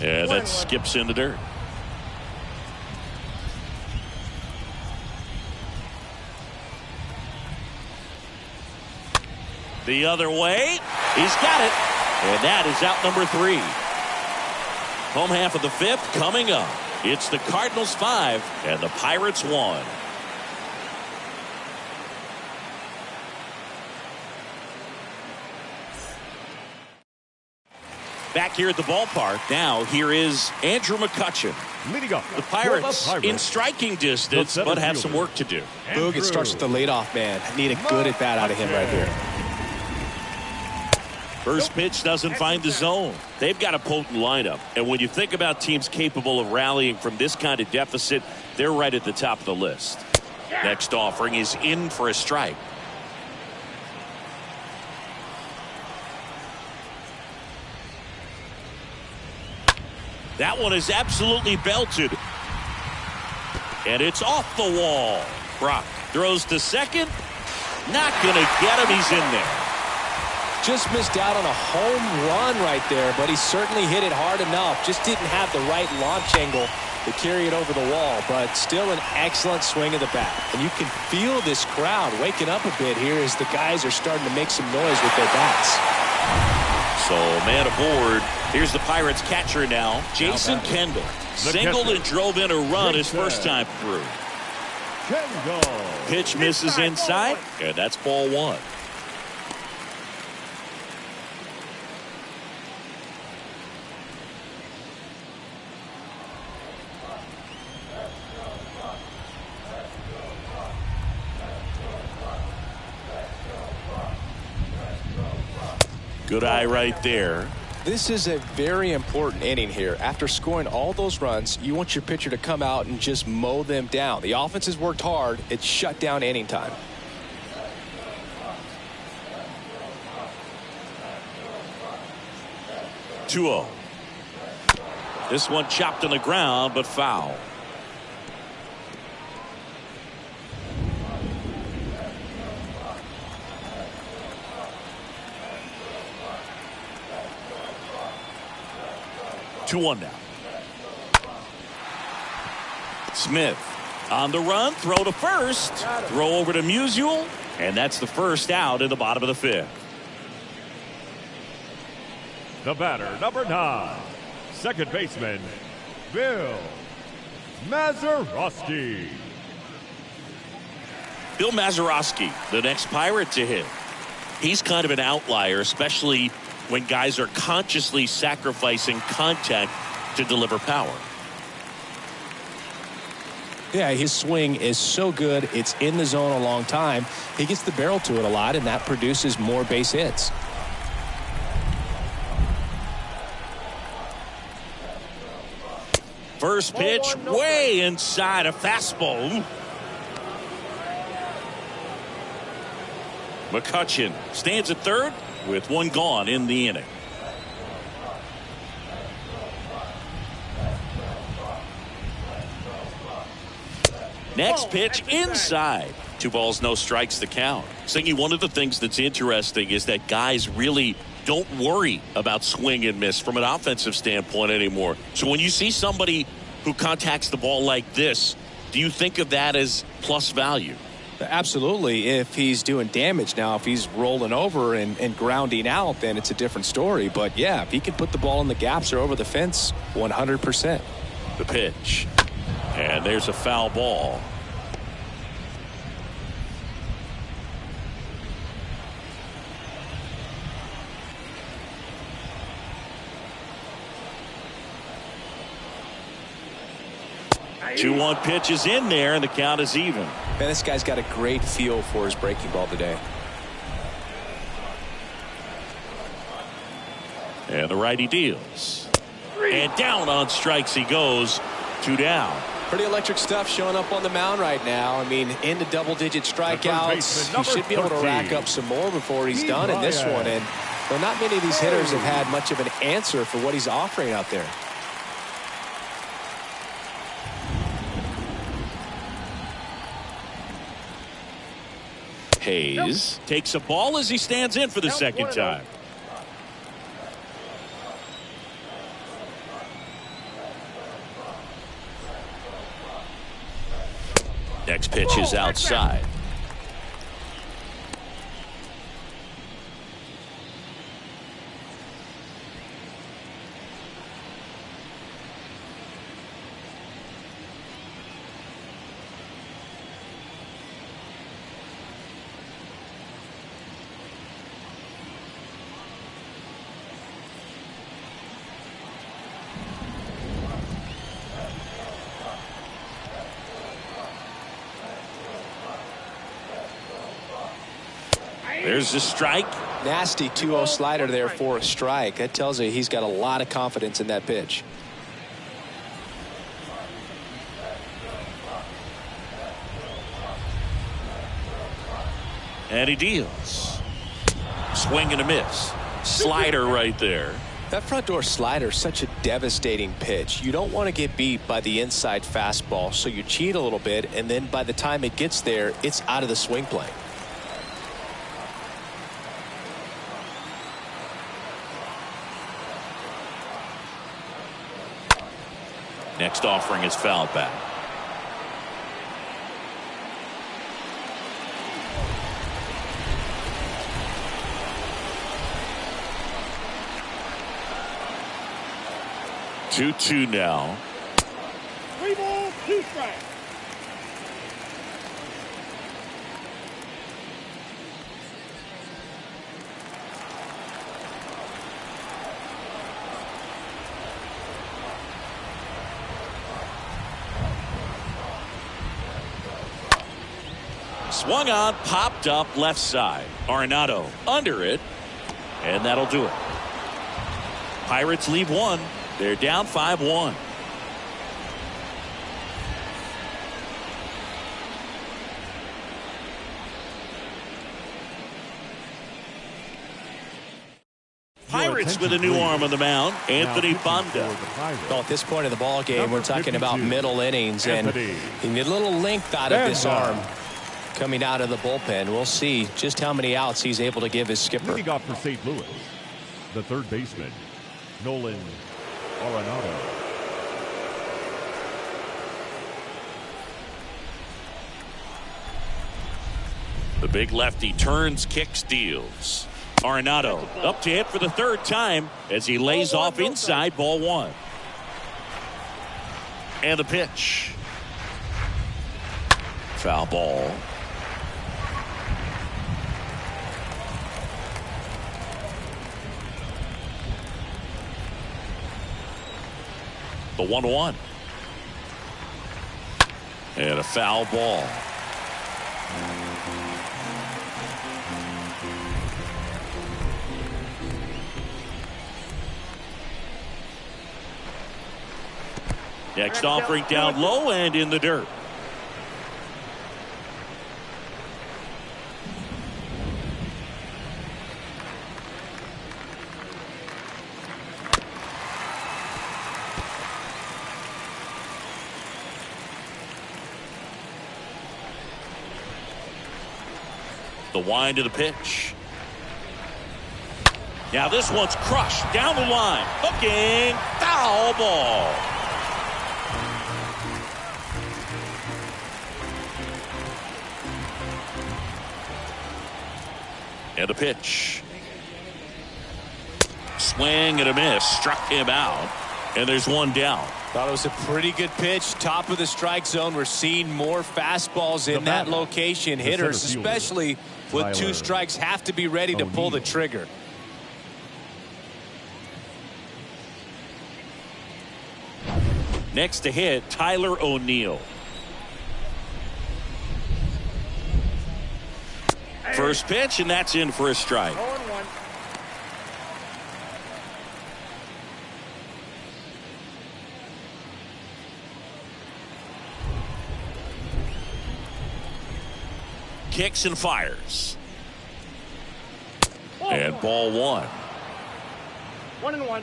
Yeah, that skips in the dirt. The other way. He's got it. And that is out number 3. Home half of the 5th coming up. It's the Cardinals 5 and the Pirates 1. Back here at the ballpark. Now here is Andrew McCutchen. Leading up, The Pirates in striking distance, but have some work to do. Boog, it starts with the leadoff man. Need a good at bat out of him right here. First pitch doesn't find the zone. They've got a potent lineup. And when you think about teams capable of rallying from this kind of deficit, they're right at the top of the list. Next offering is in for a strike. That one is absolutely belted. And it's off the wall. Brock throws to second. Not going to get him. He's in there. Just missed out on a home run right there, but he certainly hit it hard enough. Just didn't have the right launch angle to carry it over the wall, but still an excellent swing of the bat. And you can feel this crowd waking up a bit here as the guys are starting to make some noise with their bats. So man aboard. Here's the Pirates catcher now, Jason Kendall. Singled and drove in a run his first time through. Pitch misses inside, and that's ball one. Good eye right there. This is a very important inning here. After scoring all those runs, you want your pitcher to come out and just mow them down. The offense has worked hard. It's shut down inning time. Two-0. This one chopped on the ground, but foul. Two-one now. Smith on the run, throw to first, throw over to Musial, and that's the first out in the bottom of the fifth. The batter, number 9, second baseman, Bill Mazeroski. Bill Mazeroski, the next Pirate to hit. He's kind of an outlier, especially when guys are consciously sacrificing contact to deliver power. Yeah, his swing is so good. It's in the zone a long time. He gets the barrel to it a lot, and that produces more base hits. First pitch way inside, a fastball. McCutchen stands at third with one gone in the inning. Next pitch inside. 2 balls, no strikes, the count. Singy, one of the things that's interesting is that guys really don't worry about swing and miss from an offensive standpoint anymore. So when you see somebody who contacts the ball like this, do you think of that as plus value? Absolutely. If he's doing damage now, if he's rolling over and grounding out, then it's a different story. But yeah, if he can put the ball in the gaps or over the fence, 100%. The pitch. And there's a foul ball. Two-one pitch is in there, and the count is even. Man, this guy's got a great feel for his breaking ball today. And the righty deals. And down on strikes he goes. 2 down. Pretty electric stuff showing up on the mound right now. I mean, into double-digit strikeouts. He should be able to rack up some more before he's done in this one. And well, not many of these hitters have had much of an answer for what he's offering out there. Hayes takes a ball as he stands in for the second time. Next pitch is outside. There's the strike. Nasty 2-0 slider there for a strike. That tells you he's got a lot of confidence in that pitch. And he deals. Swing and a miss. Slider right there. That front door slider is such a devastating pitch. You don't want to get beat by the inside fastball, so you cheat a little bit, and then by the time it gets there, it's out of the swing plane. Next offering is fouled back. Two now. 3 balls, 2 strikes. Swung on, popped up left side. Arenado under it, and that'll do it. Pirates leave one. They're down 5-1. Pirates with a new arm on the mound, Anthony Banda. Well, at this point of the ball game, we're talking about middle innings, and you need a little length out of this arm coming out of the bullpen. We'll see just how many outs he's able to give his skipper. Leading off for St. Louis, the third baseman, Nolan Arenado. The big lefty turns, kicks, deals. Arenado up to hit for the third time as he lays off inside, ball one. And the pitch. Foul ball. The 1-1. And a foul ball. Next offering down low and in the dirt. The wind of the pitch. Now this one's crushed down the line. Hooking. Foul ball. And a pitch. Swing and a miss. Struck him out. And there's one down. Thought it was a pretty good pitch. Top of the strike zone. We're seeing more fastballs in that location. Hitters, especially with 2 strikes, have to be ready to pull the trigger. Next to hit, Tyler O'Neill. First pitch, and that's in for a strike. 0-1. Kicks and fires. And ball one. 1-1.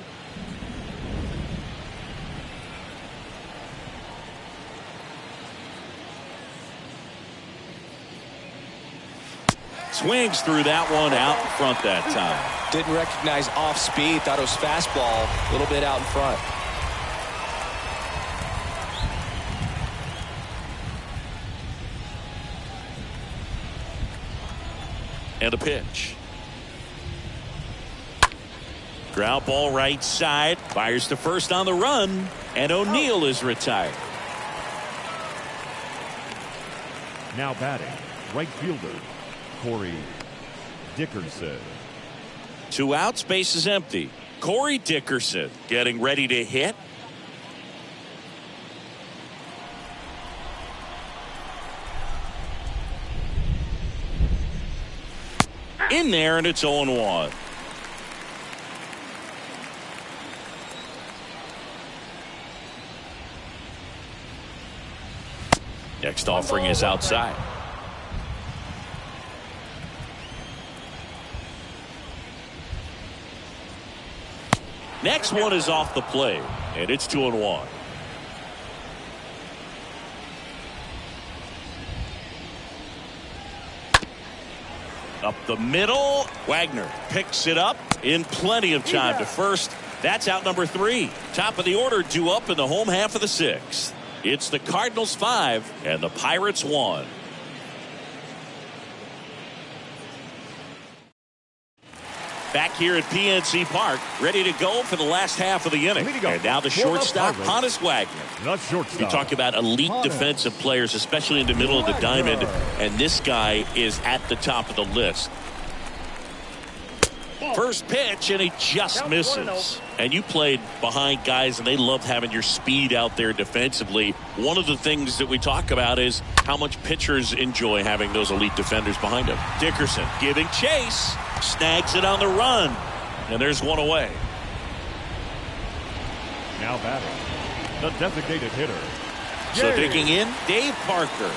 Swings through that one out in front that time. Didn't recognize off speed. Thought it was fastball. A little bit out in front. And a pitch. Ground ball right side. Fires to first on the run. And O'Neill is retired. Now batting, right fielder, Corey Dickerson. 2 outs, base is empty. Corey Dickerson getting ready to hit. in there, and it's 0-1. Next offering is outside. Next one is off the plate, and it's 2-1. Up the middle, Wagner picks it up in plenty of time to first. That's out number 3. Top of the order due up in the home half of the 6th. It's the Cardinals 5 and the Pirates 1. Back here at PNC Park, ready to go for the last half of the inning. And now the shortstop, Honus Wagner. You talk about elite defensive players, especially in the middle of the diamond, and this guy is at the top of the list. First pitch, and he just misses. And you played behind guys, and they love having your speed out there defensively. One of the things that we talk about is how much pitchers enjoy having those elite defenders behind them. Dickerson giving chase, snags it on the run, and there's one away. Now batting, the designated hitter. So digging in, Dave Parker.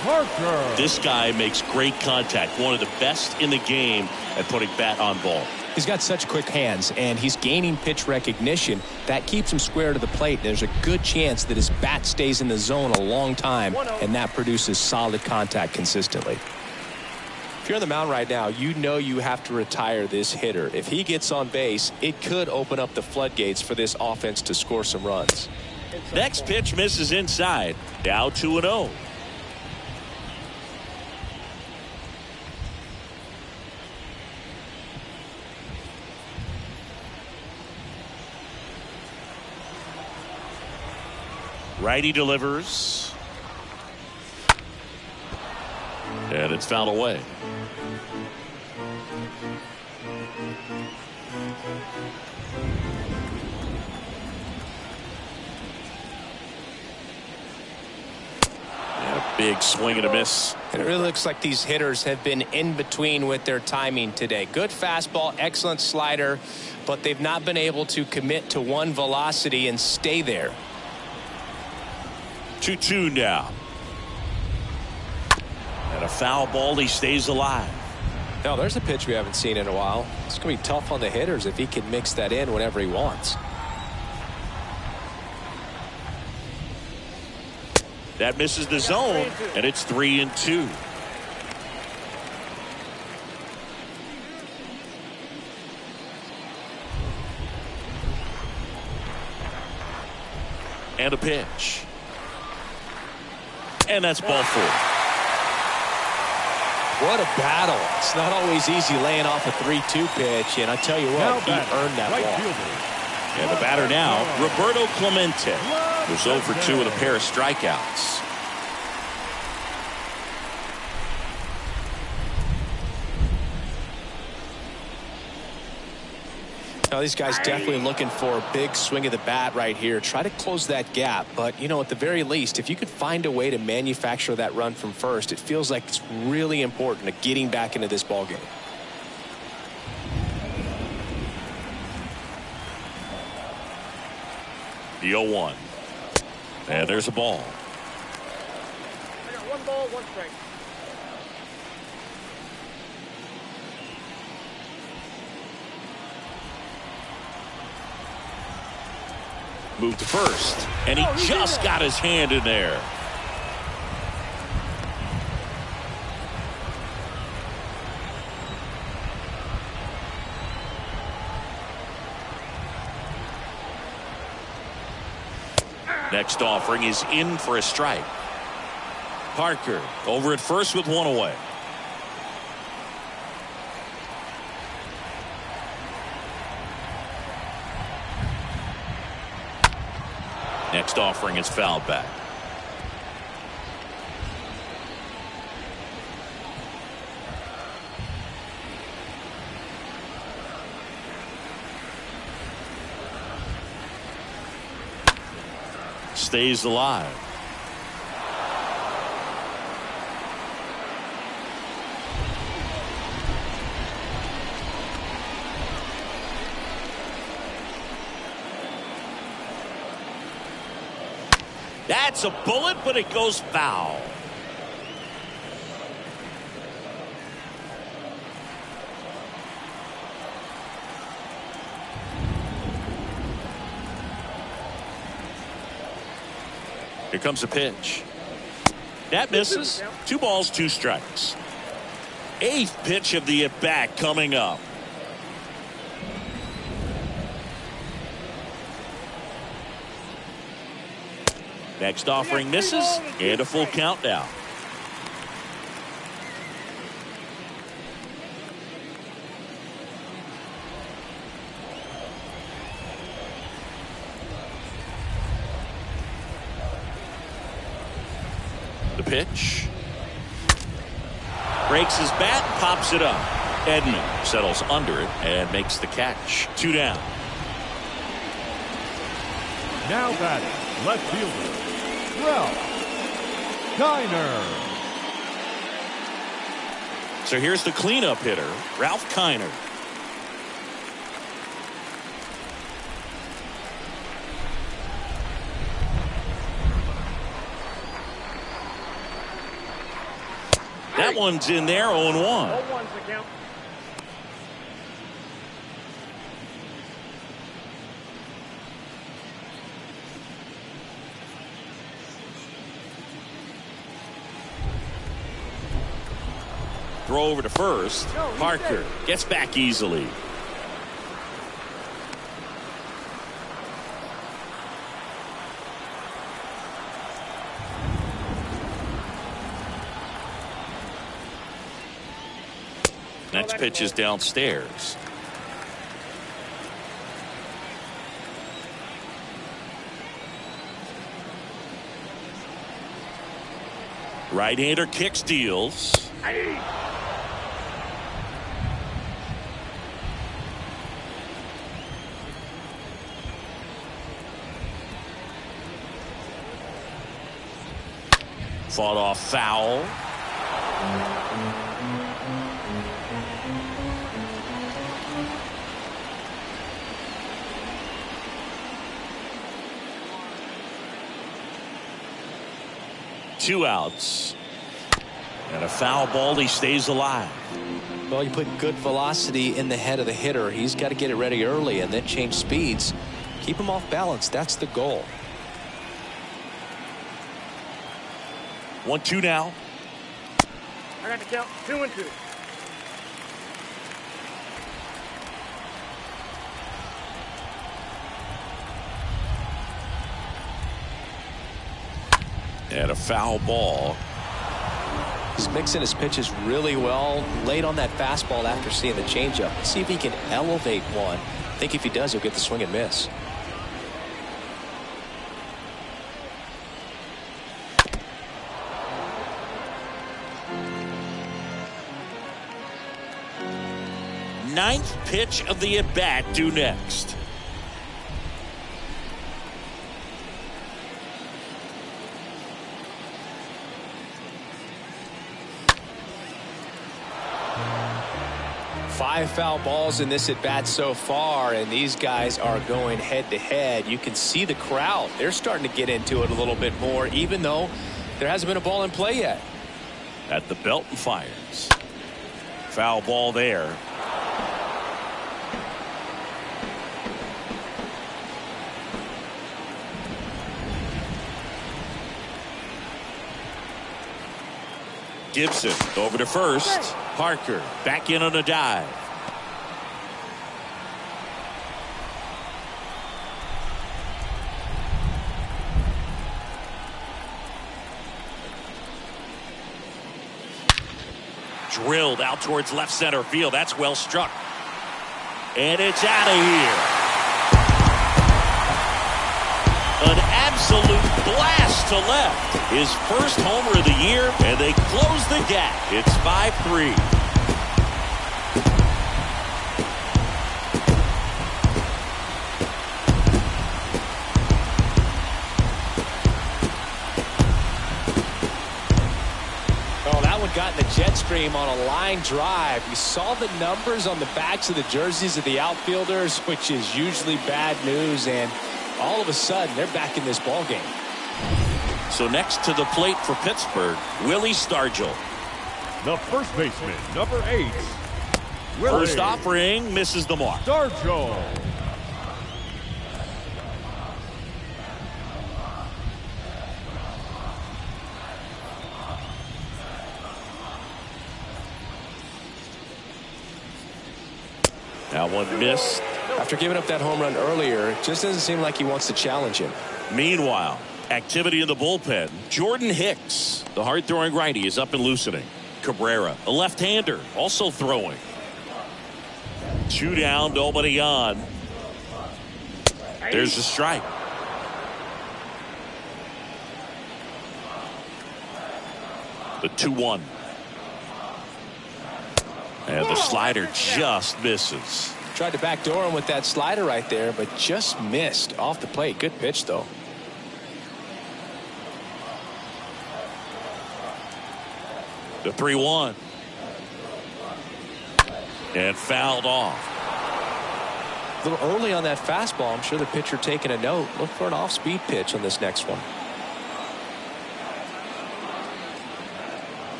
This guy makes great contact. One of the best in the game at putting bat on ball. He's got such quick hands, and he's gaining pitch recognition. That keeps him square to the plate. There's a good chance that his bat stays in the zone a long time, and that produces solid contact consistently. If you're on the mound right now, you know you have to retire this hitter. If he gets on base, it could open up the floodgates for this offense to score some runs. Next pitch misses inside. Now 2-0. Righty delivers. And it's fouled away. Big swing and a miss. And it really looks like these hitters have been in between with their timing today. Good fastball, excellent slider, but they've not been able to commit to one velocity and stay there. 2-2 now. And a foul ball, he stays alive. Now there's a pitch we haven't seen in a while. It's going to be tough on the hitters if he can mix that in whenever he wants. That misses the zone, and it's 3-2. And a pitch. And that's ball 4. What a battle. It's not always easy laying off a 3-2 pitch, and I tell you what, he earned that ball. And the batter now, Roberto Clemente, was 0 for 2 with a pair of strikeouts. Now these guys definitely looking for a big swing of the bat right here. Try to close that gap. But, you know, at the very least, if you could find a way to manufacture that run from first, it feels like it's really important to getting back into this ballgame. The 0-1. And there's a ball. I got 1 ball, 1 strike. Moved to first, and he just got his hand in there. Next offering is in for a strike. Parker over at first with 1 away. Next offering is fouled back. Stays alive. That's a bullet, but it goes foul. Here comes a pitch. That misses. 2 balls, 2 strikes. 8th pitch of the at-bat coming up. Next offering misses, and a full count now. The pitch. Breaks his bat, pops it up. Edman settles under it and makes the catch. 2 down. Now batting, left fielder, Ralph Kiner. So here's the cleanup hitter, Ralph Kiner. That one's in there, 0-1. 0-1's the count. Throw over to first. Parker gets back easily. Next pitch is downstairs. Right-hander kick steals. Fought off foul. Two outs. And a foul ball. He stays alive. Well, you put good velocity in the head of the hitter. He's got to get it ready early and then change speeds. Keep him off balance. That's the goal. 1-2 now. I got the count. 2-2. And a foul ball. He's mixing his pitches really well. Late on that fastball after seeing the changeup. Let's see if he can elevate one. I think if he does, he'll get the swing and miss. Ninth pitch of the at-bat due next. Five foul balls in this at-bat so far, and these guys are going head-to-head. You can see the crowd. They're starting to get into it a little bit more, even though there hasn't been a ball in play yet. At the belt and fires. Foul ball there. Gibson over to first. Parker back in on a dive. Drilled out towards left center field. That's well struck. And it's out of here. An absolute blast to left. His first homer of the year, and they close the gap. It's 5-3. Got in the jet stream on a line drive. You saw the numbers on the backs of the jerseys of the outfielders, which is usually bad news, and all of a sudden they're back in this ball game. So next to the plate for Pittsburgh, Willie Stargell. The first baseman, number 8. First offering misses the mark. Stargell. That one missed. After giving up that home run earlier, it just doesn't seem like he wants to challenge him. Meanwhile, activity in the bullpen. Jordan Hicks, the hard-throwing righty, is up and loosening. Cabrera, a left-hander, also throwing. 2 down, nobody on. There's the strike. The 2-1. And the slider just misses. Tried to backdoor him with that slider right there, but just missed off the plate. Good pitch, though. The 3-1. And fouled off. A little early on that fastball. I'm sure the pitcher taking a note. Look for an off-speed pitch on this next one.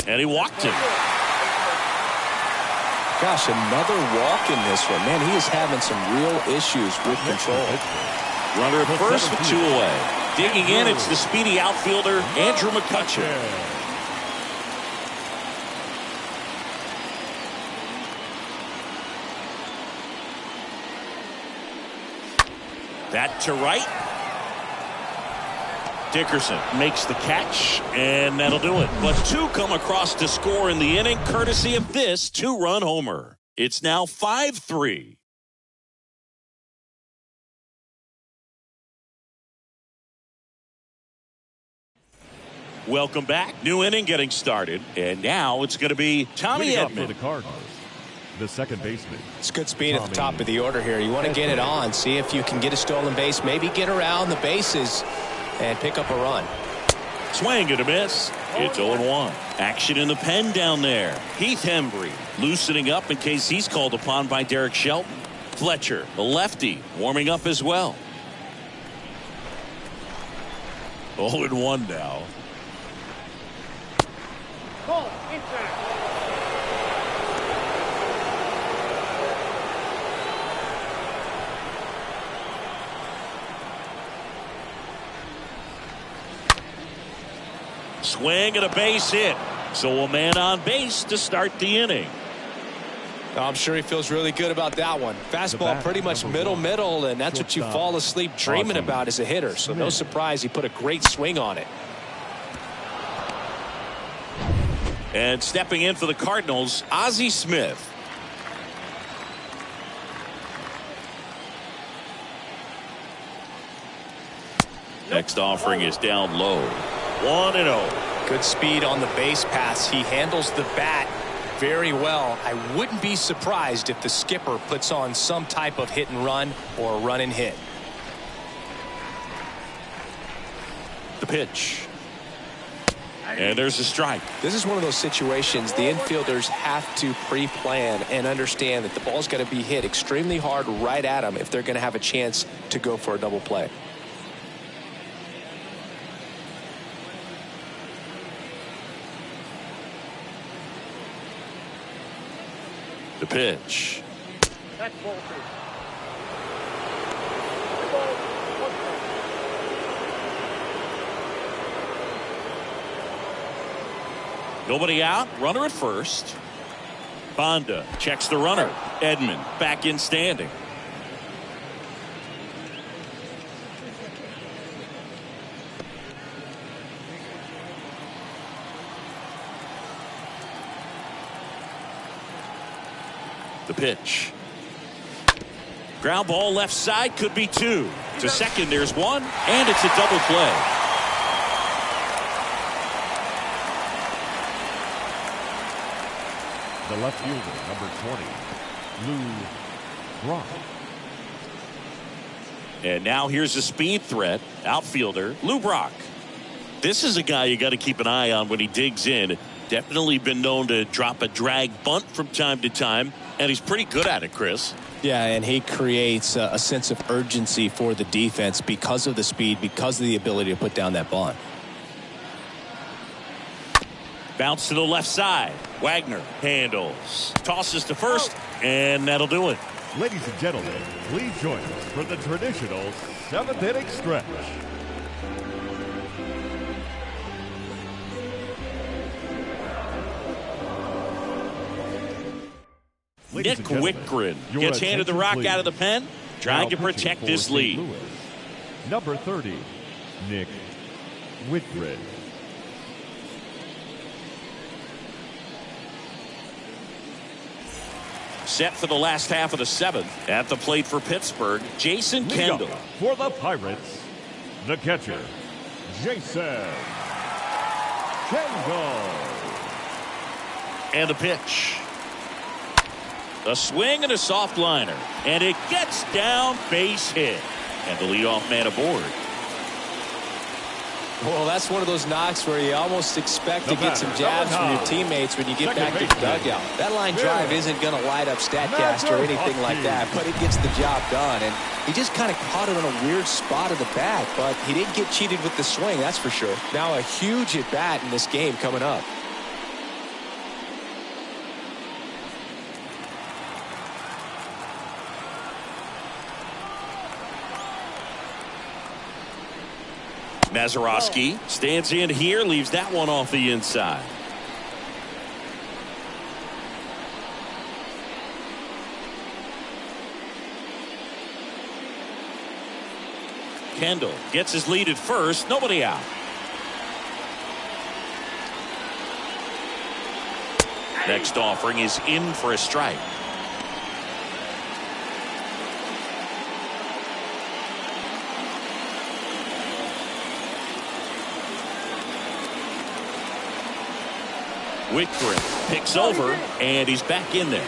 And he walked him. Gosh, another walk in this one. Man, he is having some real issues with control. Runner at first with 2 away. Digging in, it's the speedy outfielder, Andrew McCutcheon. That to right. Dickerson makes the catch, and that'll do it. But 2 come across to score in the inning, courtesy of this 2-run homer. It's now 5-3. Welcome back. New inning getting started, and now it's going to be Tommy Edman for the Cardinals. The second baseman. It's good speed at the top of the order here. You want to get it on, see if you can get a stolen base, maybe get around the bases and pick up a run. Swing and a miss. It's 0-1. Action in the pen down there. Heath Hembry loosening up in case he's called upon by Derek Shelton. Fletcher, the lefty, warming up as well. 0-1 now. Call it. Inside. Swing and a base hit. So a man on base to start the inning. I'm sure he feels really good about that one. Fastball pretty much middle, and that's what you fall asleep dreaming about as a hitter. So no surprise he put a great swing on it. And stepping in for the Cardinals, Ozzie Smith. Next offering is down low. 1-0. Good speed on the base paths. He handles the bat very well. I wouldn't be surprised if the skipper puts on some type of hit and run or run and hit. The pitch. And there's a strike. This is one of those situations the infielders have to pre-plan and understand that the ball's going to be hit extremely hard right at them if they're going to have a chance to go for a double play. The pitch. That's ball 2. Nobody out. Runner at first. Bonda checks the runner. Edman back in standing. The pitch. Ground ball left side, could be 2. To second, there's 1, and it's a double play. The left fielder, number 20, Lou Brock. And now here's a speed threat. Outfielder, Lou Brock. This is a guy you got to keep an eye on when he digs in. Definitely been known to drop a drag bunt from time to time, and he's pretty good at it, Chris. Yeah, and he creates a sense of urgency for the defense because of the speed, because of the ability to put down that bunt. Bounce to the left side. Wagner handles. Tosses to first, and that'll do it. Ladies and gentlemen, please join us for the traditional 7th inning stretch. Nick Whitgren gets handed the rock out of the pen, trying to protect his lead. Number 30, Nick Whitgren. Set for the last half of the 7th. At the plate for Pittsburgh, Jason Kendall. For the Pirates, the catcher, Jason Kendall. And the pitch. A swing and a soft liner. And it gets down, base hit. And the leadoff man aboard. Well, that's one of those knocks where you almost expect to get some jabs from your teammates when you get back to the dugout. That line drive isn't going to light up StatCast or anything like that, but it gets the job done. And he just kind of caught it on a weird spot of the bat, but he didn't get cheated with the swing, that's for sure. Now a huge at-bat in this game coming up. Mazeroski stands in here, leaves that one off the inside. Kendall gets his lead at first, nobody out. Next offering is in for a strike. Whitgren picks over, and he's back in there.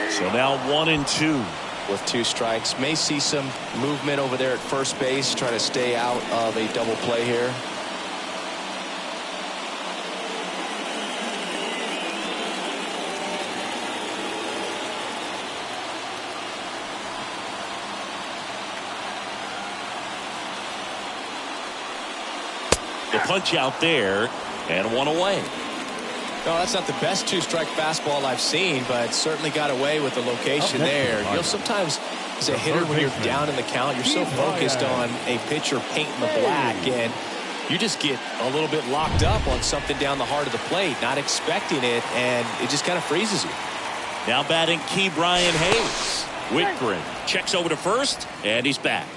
So now 1-2. With 2 strikes. May see some movement over there at first base. Try to stay out of a double play here. The punch out there, and 1 away. No, that's not the best 2-strike fastball I've seen, but certainly got away with the location there. You know, sometimes as a hitter, when you're down in the count, you're so focused on a pitcher painting the black, and you just get a little bit locked up on something down the heart of the plate, not expecting it, and it just kind of freezes you. Now batting Key Brian Hayes. Whitgren checks over to first, and he's back.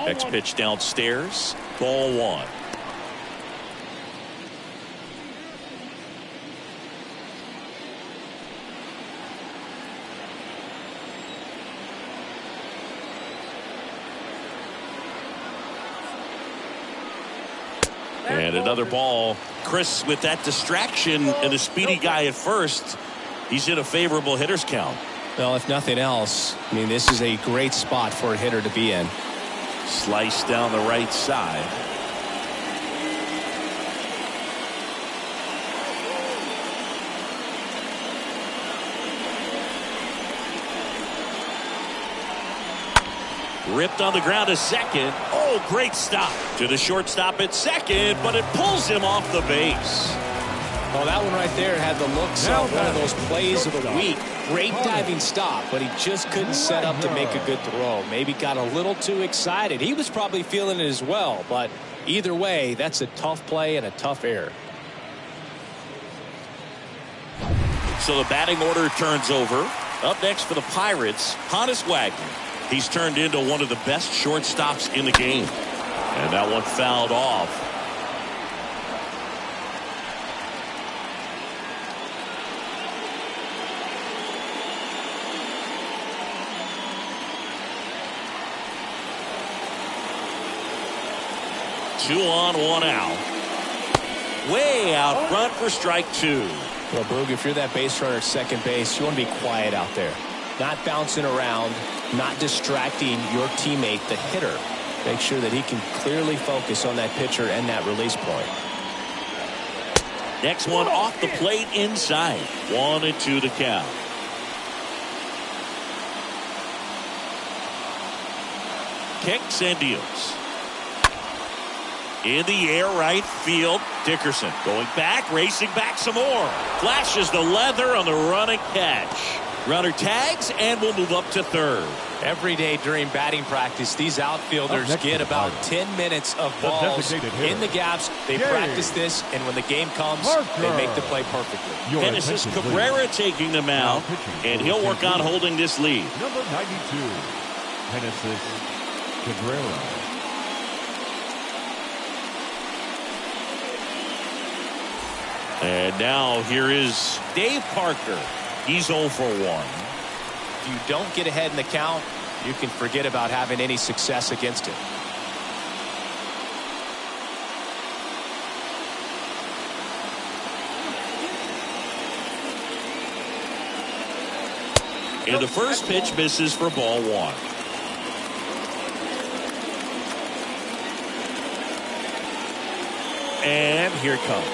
Next pitch downstairs. Ball 1. And another ball. Chris, with that distraction and a speedy guy at first, he's in a favorable hitter's count. Well, if nothing else, I mean, this is a great spot for a hitter to be in. Slice down the right side. Ripped on the ground to second. Oh, great stop. To the shortstop at second, but it pulls him off the base. Oh, that one right there had the looks of one of those plays of the week. Great diving stop, but he just couldn't set up to make a good throw. Maybe got a little too excited. He was probably feeling it as well, but either way, that's a tough play and a tough error. So the batting order turns over. Up next for the Pirates, Honus Wagner. He's turned into one of the best shortstops in the game. And that one fouled off. Two on, 1 out. Way out front for strike 2. Well, Boog, if you're that base runner at second base, you want to be quiet out there. Not bouncing around, not distracting your teammate, the hitter. Make sure that he can clearly focus on that pitcher and that release point. Next one off the plate inside. 1-2 to count. Kicks and deals. In the air, right field. Dickerson going back, racing back some more. Flashes the leather on the running catch. Runner tags and will move up to third. Every day during batting practice, these outfielders get about 10 minutes of balls in the gaps. They practice this, and when the game comes, they make the play perfectly. Genesis Cabrera taking the mound, and he'll work on holding this lead. Number 92, Genesis Cabrera. And now here is Dave Parker. He's 0 for 1. If you don't get ahead in the count, you can forget about having any success against it. And the first pitch misses for ball 1. And here it comes.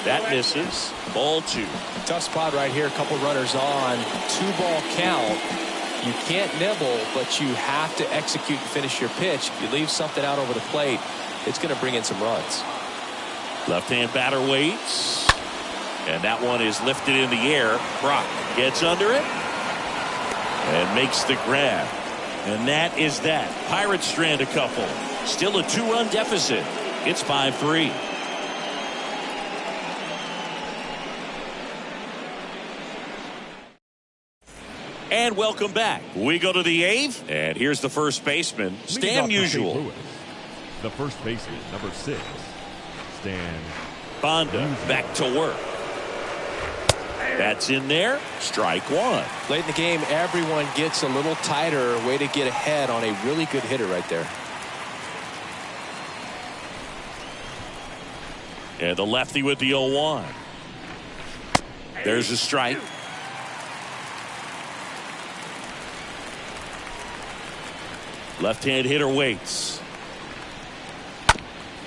That misses. Ball 2. Tough spot right here. A couple runners on. 2-ball count. You can't nibble, but you have to execute and finish your pitch. If you leave something out over the plate, it's going to bring in some runs. Left-hand batter waits. And that one is lifted in the air. Brock gets under it and makes the grab. And that is that. Pirates strand a couple. Still a 2-run deficit. It's 5-3. And welcome back. We go to the 8th, and here's the first baseman, Stan Musial. The first baseman, number 6, Stan Banda back to work. That's in there. Strike 1. Late in the game, everyone gets a little tighter. Way to get ahead on a really good hitter right there. And the lefty with the 0-1. There's a strike. Left-hand hitter waits.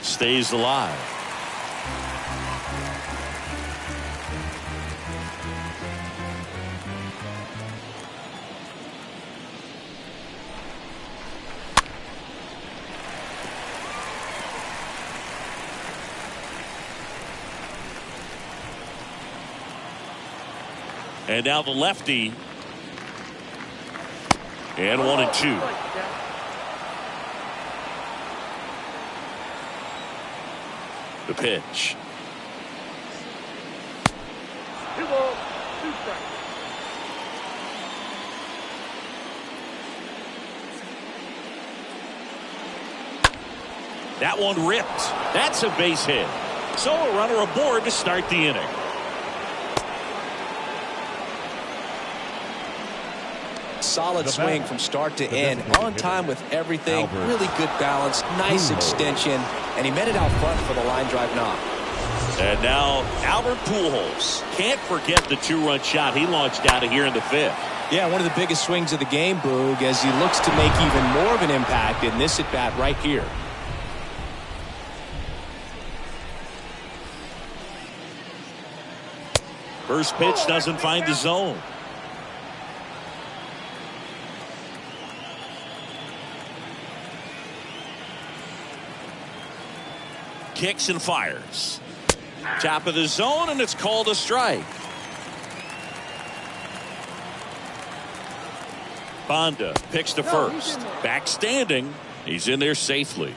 Stays alive. And now the lefty. And 1-2. The pitch. 2 balls, 2 strikes. That one ripped. That's a base hit. So a runner aboard to start the inning. Solid swing from start to end. On time with everything. Really good balance. Nice extension. And he met it out front for the line drive knock. And now Albert Pujols. Can't forget the 2-run shot he launched out of here in the 5th. Yeah, one of the biggest swings of the game, Boog, as he looks to make even more of an impact in this at-bat right here. First pitch doesn't find the zone. Kicks and fires. Top of the zone, and it's called a strike. Banda picks to first. Back standing. He's in there safely.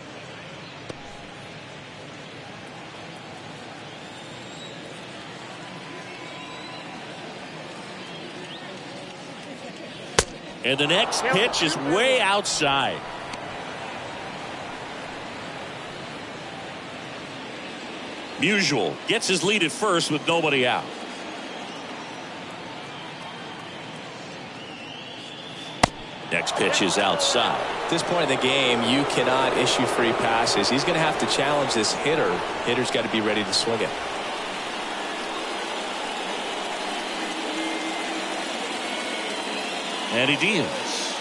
And the next pitch is way outside. Musial gets his lead at first with nobody out. Next pitch is outside. At this point in the game, you cannot issue free passes. He's going to have to challenge this hitter. Hitter's got to be ready to swing it. And he deals.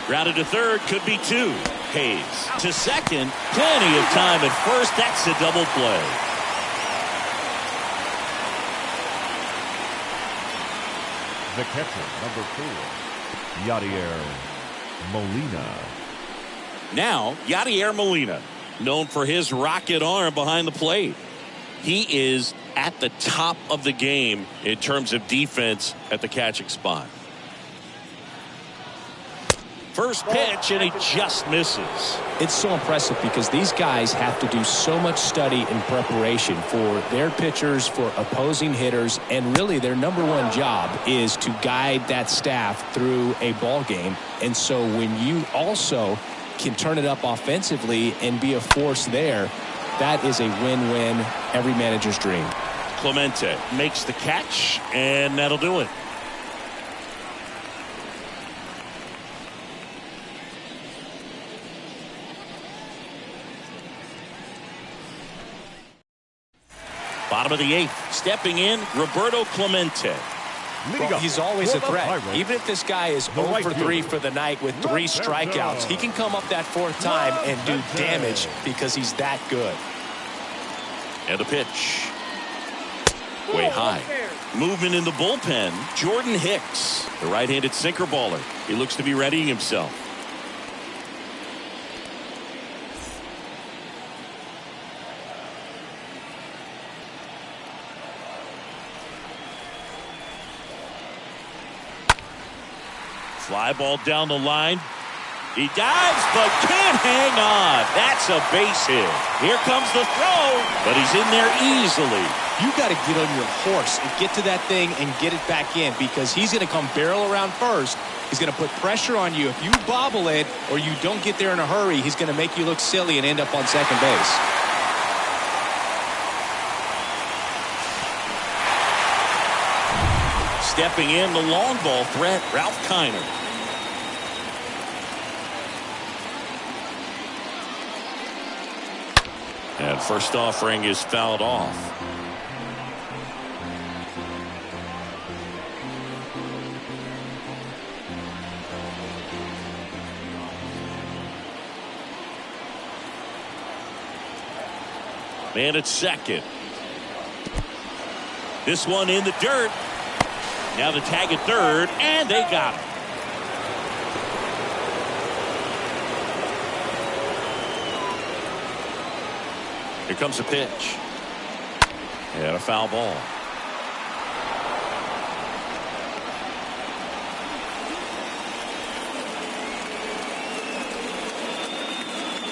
Grounded to third, could be two. Hayes to second. Plenty of time at first. That's a double play. The catcher, number 4, Yadier Molina. Now, Yadier Molina, known for his rocket arm behind the plate. He is at the top of the game in terms of defense at the catching spot. First pitch, and he just misses. It's so impressive because these guys have to do so much study and preparation for their pitchers, for opposing hitters, and really their number one job is to guide that staff through a ball game. And so when you also can turn it up offensively and be a force there, that is a win-win, every manager's dream. Clemente makes the catch, and that'll do it. Bottom of the 8th, stepping in, Roberto Clemente. Well, he's always a threat. Even if this guy is 0 for 3 for the night with 3 strikeouts, he can come up that 4th time and do damage because he's that good. And a pitch. Way high. Movement in the bullpen. Jordan Hicks, the right-handed sinker baller. He looks to be readying himself. Fly ball down the line. He dives, but can't hang on. That's a base hit. Here comes the throw, but he's in there easily. You got to get on your horse and get to that thing and get it back in because he's going to come barrel around first. He's going to put pressure on you. If you bobble it or you don't get there in a hurry, he's going to make you look silly and end up on second base. Stepping in, the long ball threat, Ralph Kiner. And first offering is fouled off. Man at second. This one in the dirt. Now the tag at third, and they got it. Here comes a pitch. And a foul ball.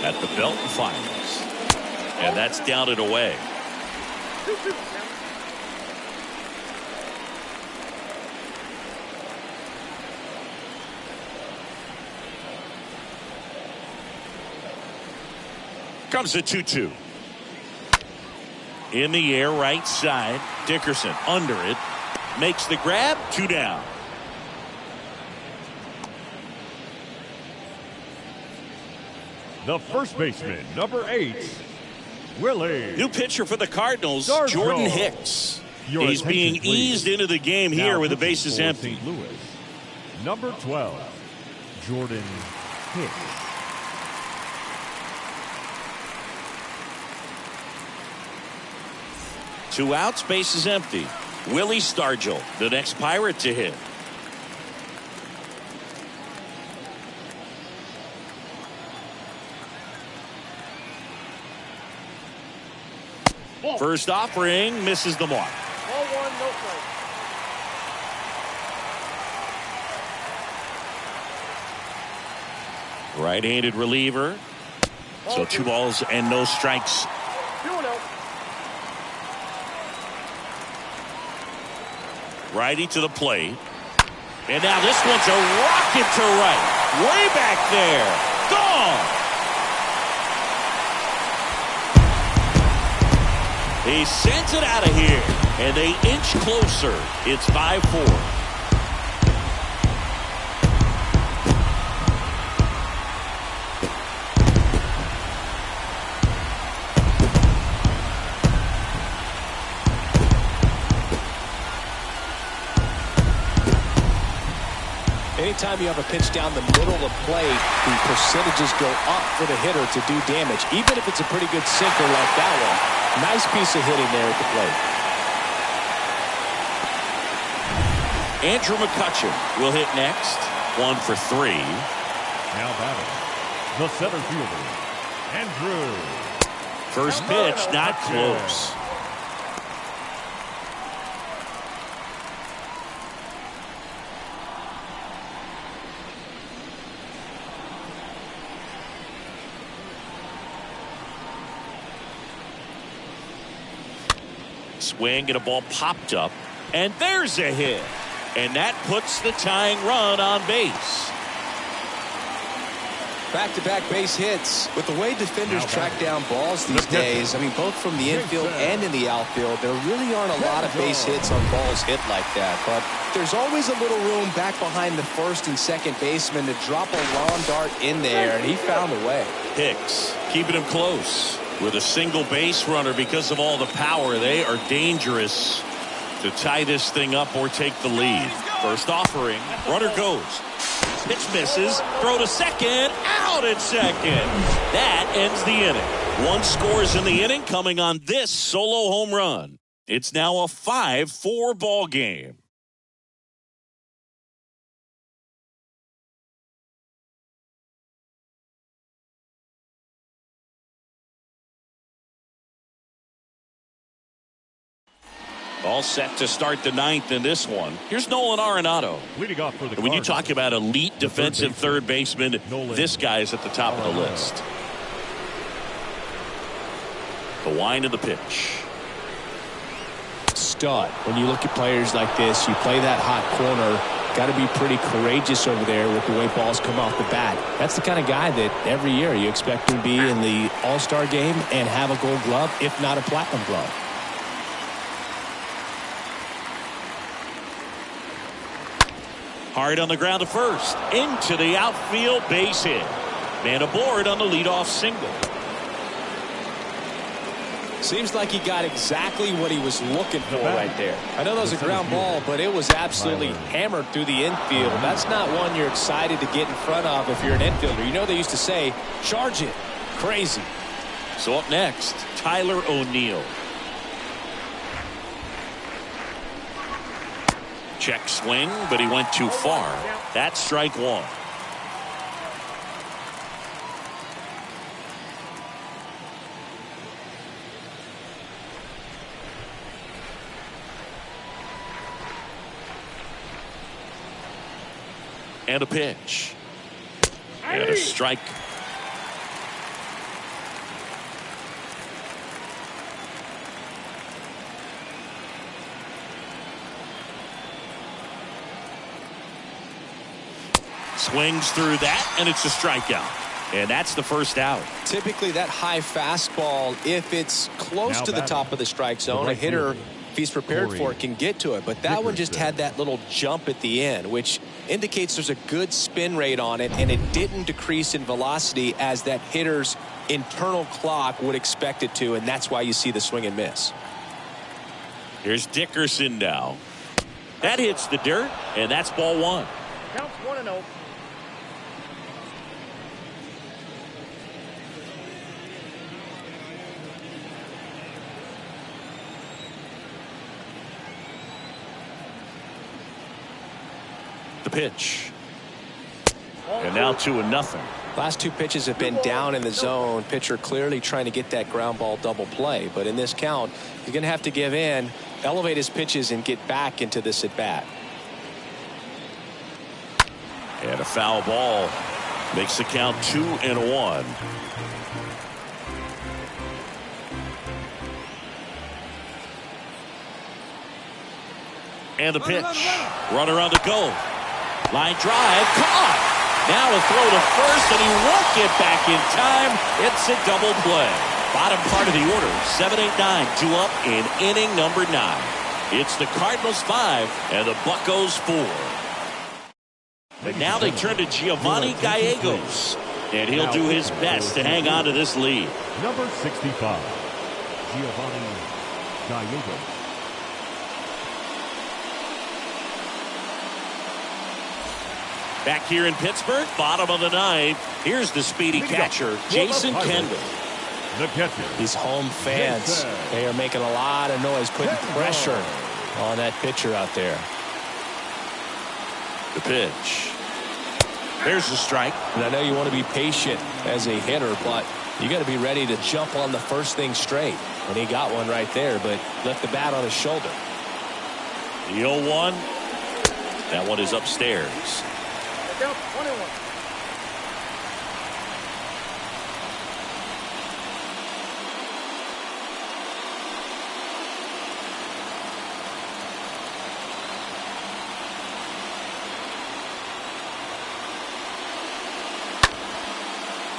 At the belt and fires. And that's down and away. Comes the 2-2. In the air, right side. Dickerson under it. Makes the grab. 2 down. The first baseman, number 8, Willie. New pitcher for the Cardinals, Darko. Jordan Hicks. Your He's being attention, please. eased into the game here Now with the pitching bases for empty. St. Louis, number 12, Jordan Hicks. Two outs, bases empty. Willie Stargell, the next Pirate to hit. First offering misses the mark. Ball 1, no strike. Right-handed reliever. So 2 balls and no strikes. 2-0. Righty to the plate. And now this one's a rocket to right. Way back there. Gone. He sends it out of here. And they inch closer. It's 5-4. Anytime you have a pitch down the middle of the plate, the percentages go up for the hitter to do damage, even if it's a pretty good sinker like that one. Nice piece of hitting there at the plate. Andrew McCutchen will hit next. 1 for 3. Now batting, the center fielder, Andrew. First pitch, not close. Swing and a ball popped up, and there's a hit. And that puts the tying run on base. Back-to-back base hits. With the way defenders track down balls these days, I mean, both from the infield and in the outfield, there really aren't a lot of base hits on balls hit like that. But there's always a little room back behind the first and second baseman to drop a lawn dart in there, and he found a way. Hicks keeping him close with a single base runner. Because of all the power, they are dangerous to tie this thing up or take the lead. First offering, runner goes. Pitch misses, throw to second, out at second. That ends the inning. 1 scores in the inning coming on this solo home run. It's now a 5-4 ball game. All set to start the 9th in this one. Here's Nolan Arenado. Leading off for the When you Cardinals, talk about elite defensive third baseman, this guy is at the top of the list. The wind of the pitch. Stud. When you look at players like this, you play that hot corner. Got to be pretty courageous over there with the way balls come off the bat. That's the kind of guy that every year you expect him to be in the All-Star game and have a gold glove, if not a platinum glove. Hard on the ground to first. Into the outfield, base hit. Man aboard on the leadoff single. Seems like he got exactly what he was looking for right there. I know that was a ground ball, but it was absolutely hammered through the infield. That's not one you're excited to get in front of if you're an infielder. You know they used to say, charge it. Crazy. So up next, Tyler O'Neill. Check swing, but he went too far. That's strike 1. And a pitch. And a strike. Swings through that, and it's a strikeout. And that's the first out. Typically, that high fastball, if it's close to the top of the strike zone, a hitter, if he's prepared for it, can get to it. But that one just had that little jump at the end, which indicates there's a good spin rate on it, and it didn't decrease in velocity as that hitter's internal clock would expect it to, and that's why you see the swing and miss. Here's Dickerson now. That hits the dirt, and that's ball 1. Counts 1-0. The pitch. And now 2-0. Last 2 pitches have been down in the zone. Pitcher clearly trying to get that ground ball double play. But in this count, he's going to have to give in, elevate his pitches, and get back into this at bat. And a foul ball makes the count 2-1. And the pitch. Runner on the go. Line drive. Caught. Now a throw to first, and he won't get back in time. It's a double play. Bottom part of the order. 7-8-9. 2 up in inning number 9. It's the Cardinals 5 and the Buccos 4. But now they turn to Giovanni Gallegos, and he'll do his best to hang on to this lead. Number 65, Giovanni Gallegos. Back here in Pittsburgh, bottom of the ninth. Here's the speedy catcher, Jason Kendall. The catcher. These home fans, they are making a lot of noise, putting pressure on that pitcher out there. The pitch. There's the strike. And I know you want to be patient as a hitter, but you got to be ready to jump on the first thing straight. And he got one right there, but left the bat on his shoulder. The 0-1. That one is upstairs. Down 21.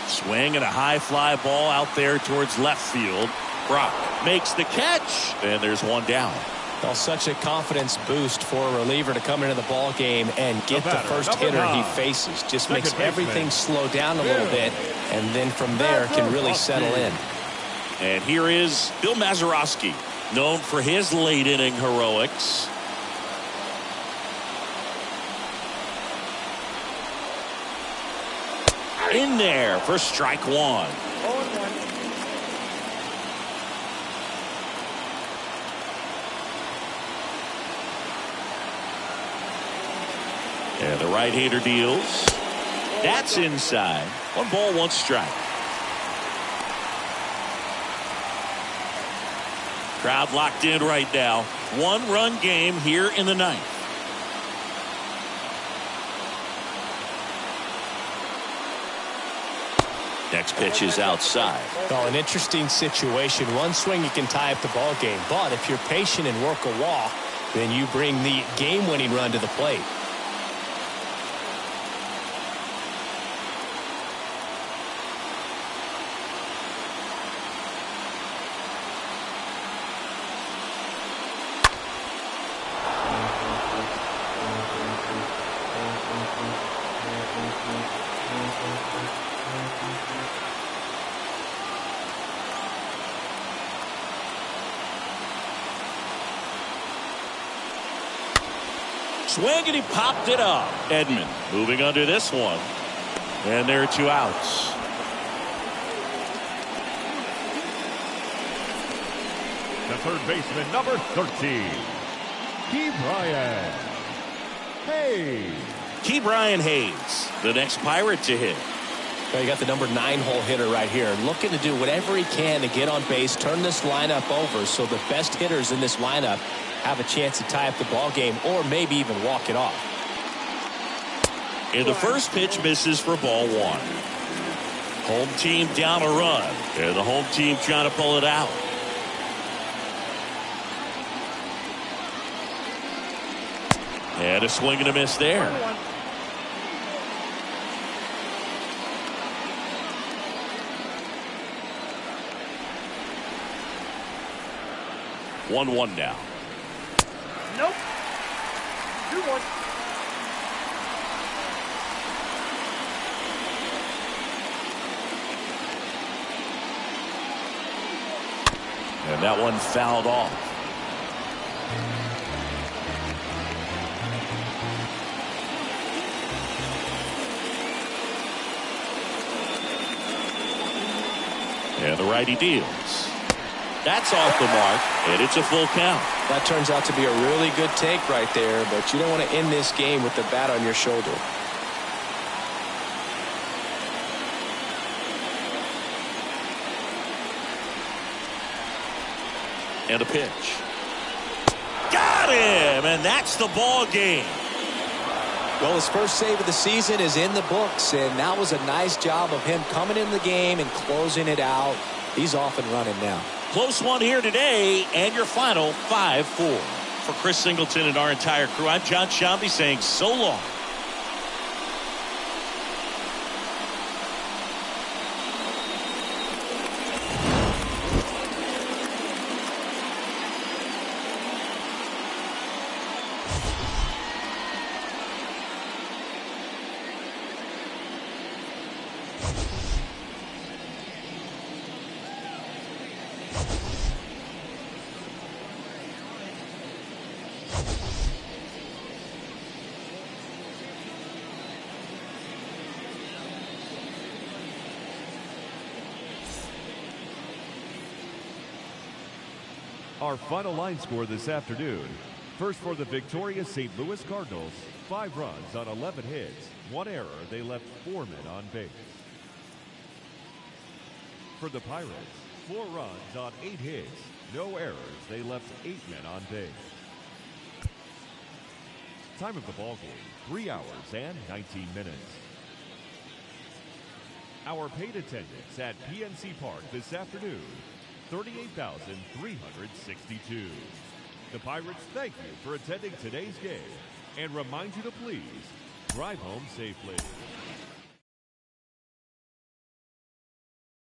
Swing and a high fly ball out there towards left field. Brock makes the catch, and there's one down. Well, such a confidence boost for a reliever to come into the ball game and get the first hitter he faces. Just makes everything slow down a little bit, and then from there can really settle in. And here is Bill Mazeroski, known for his late inning heroics. In there for strike one. 0-1. And the right-hander deals. That's inside. 1 ball, 1 strike. Crowd locked in right now. 1-run game here in the ninth. Next pitch is outside. Well, an interesting situation. One swing you can tie up the ball game, but if you're patient and work a walk, then you bring the game-winning run to the plate. Swing, and he popped it up. Edman moving under this one. And there are 2 outs. The third baseman, number 13, Ke'Bryan Hayes, the next Pirate to hit. Well, you got the number 9 hole hitter right here, looking to do whatever he can to get on base, turn this lineup over so the best hitters in this lineup have a chance to tie up the ball game or maybe even walk it off. And the first pitch misses for ball 1. Home team down a run, and the home team trying to pull it out. And a swing and a miss there. 1-1 now. Nope. 2-1. And that one fouled off. And the righty deals. That's off the mark, and it's a full count. That turns out to be a really good take right there, but you don't want to end this game with the bat on your shoulder. And a pitch. Got him, and that's the ball game. Well, his first save of the season is in the books, and that was a nice job of him coming in the game and closing it out. He's off and running now. Close one here today, and your final 5-4. For Chris Singleton and our entire crew, I'm John Shambi saying so long. Our final line score this afternoon. First for the victorious St. Louis Cardinals, 5 runs on 11 hits, 1 error. They left 4 men on base. For the Pirates, 4 runs on 8 hits, no errors. They left 8 men on base. Time of the ball game, 3 hours and 19 minutes. Our paid attendance at PNC Park this afternoon, 38,362. The Pirates thank you for attending today's game and remind you to please drive home safely.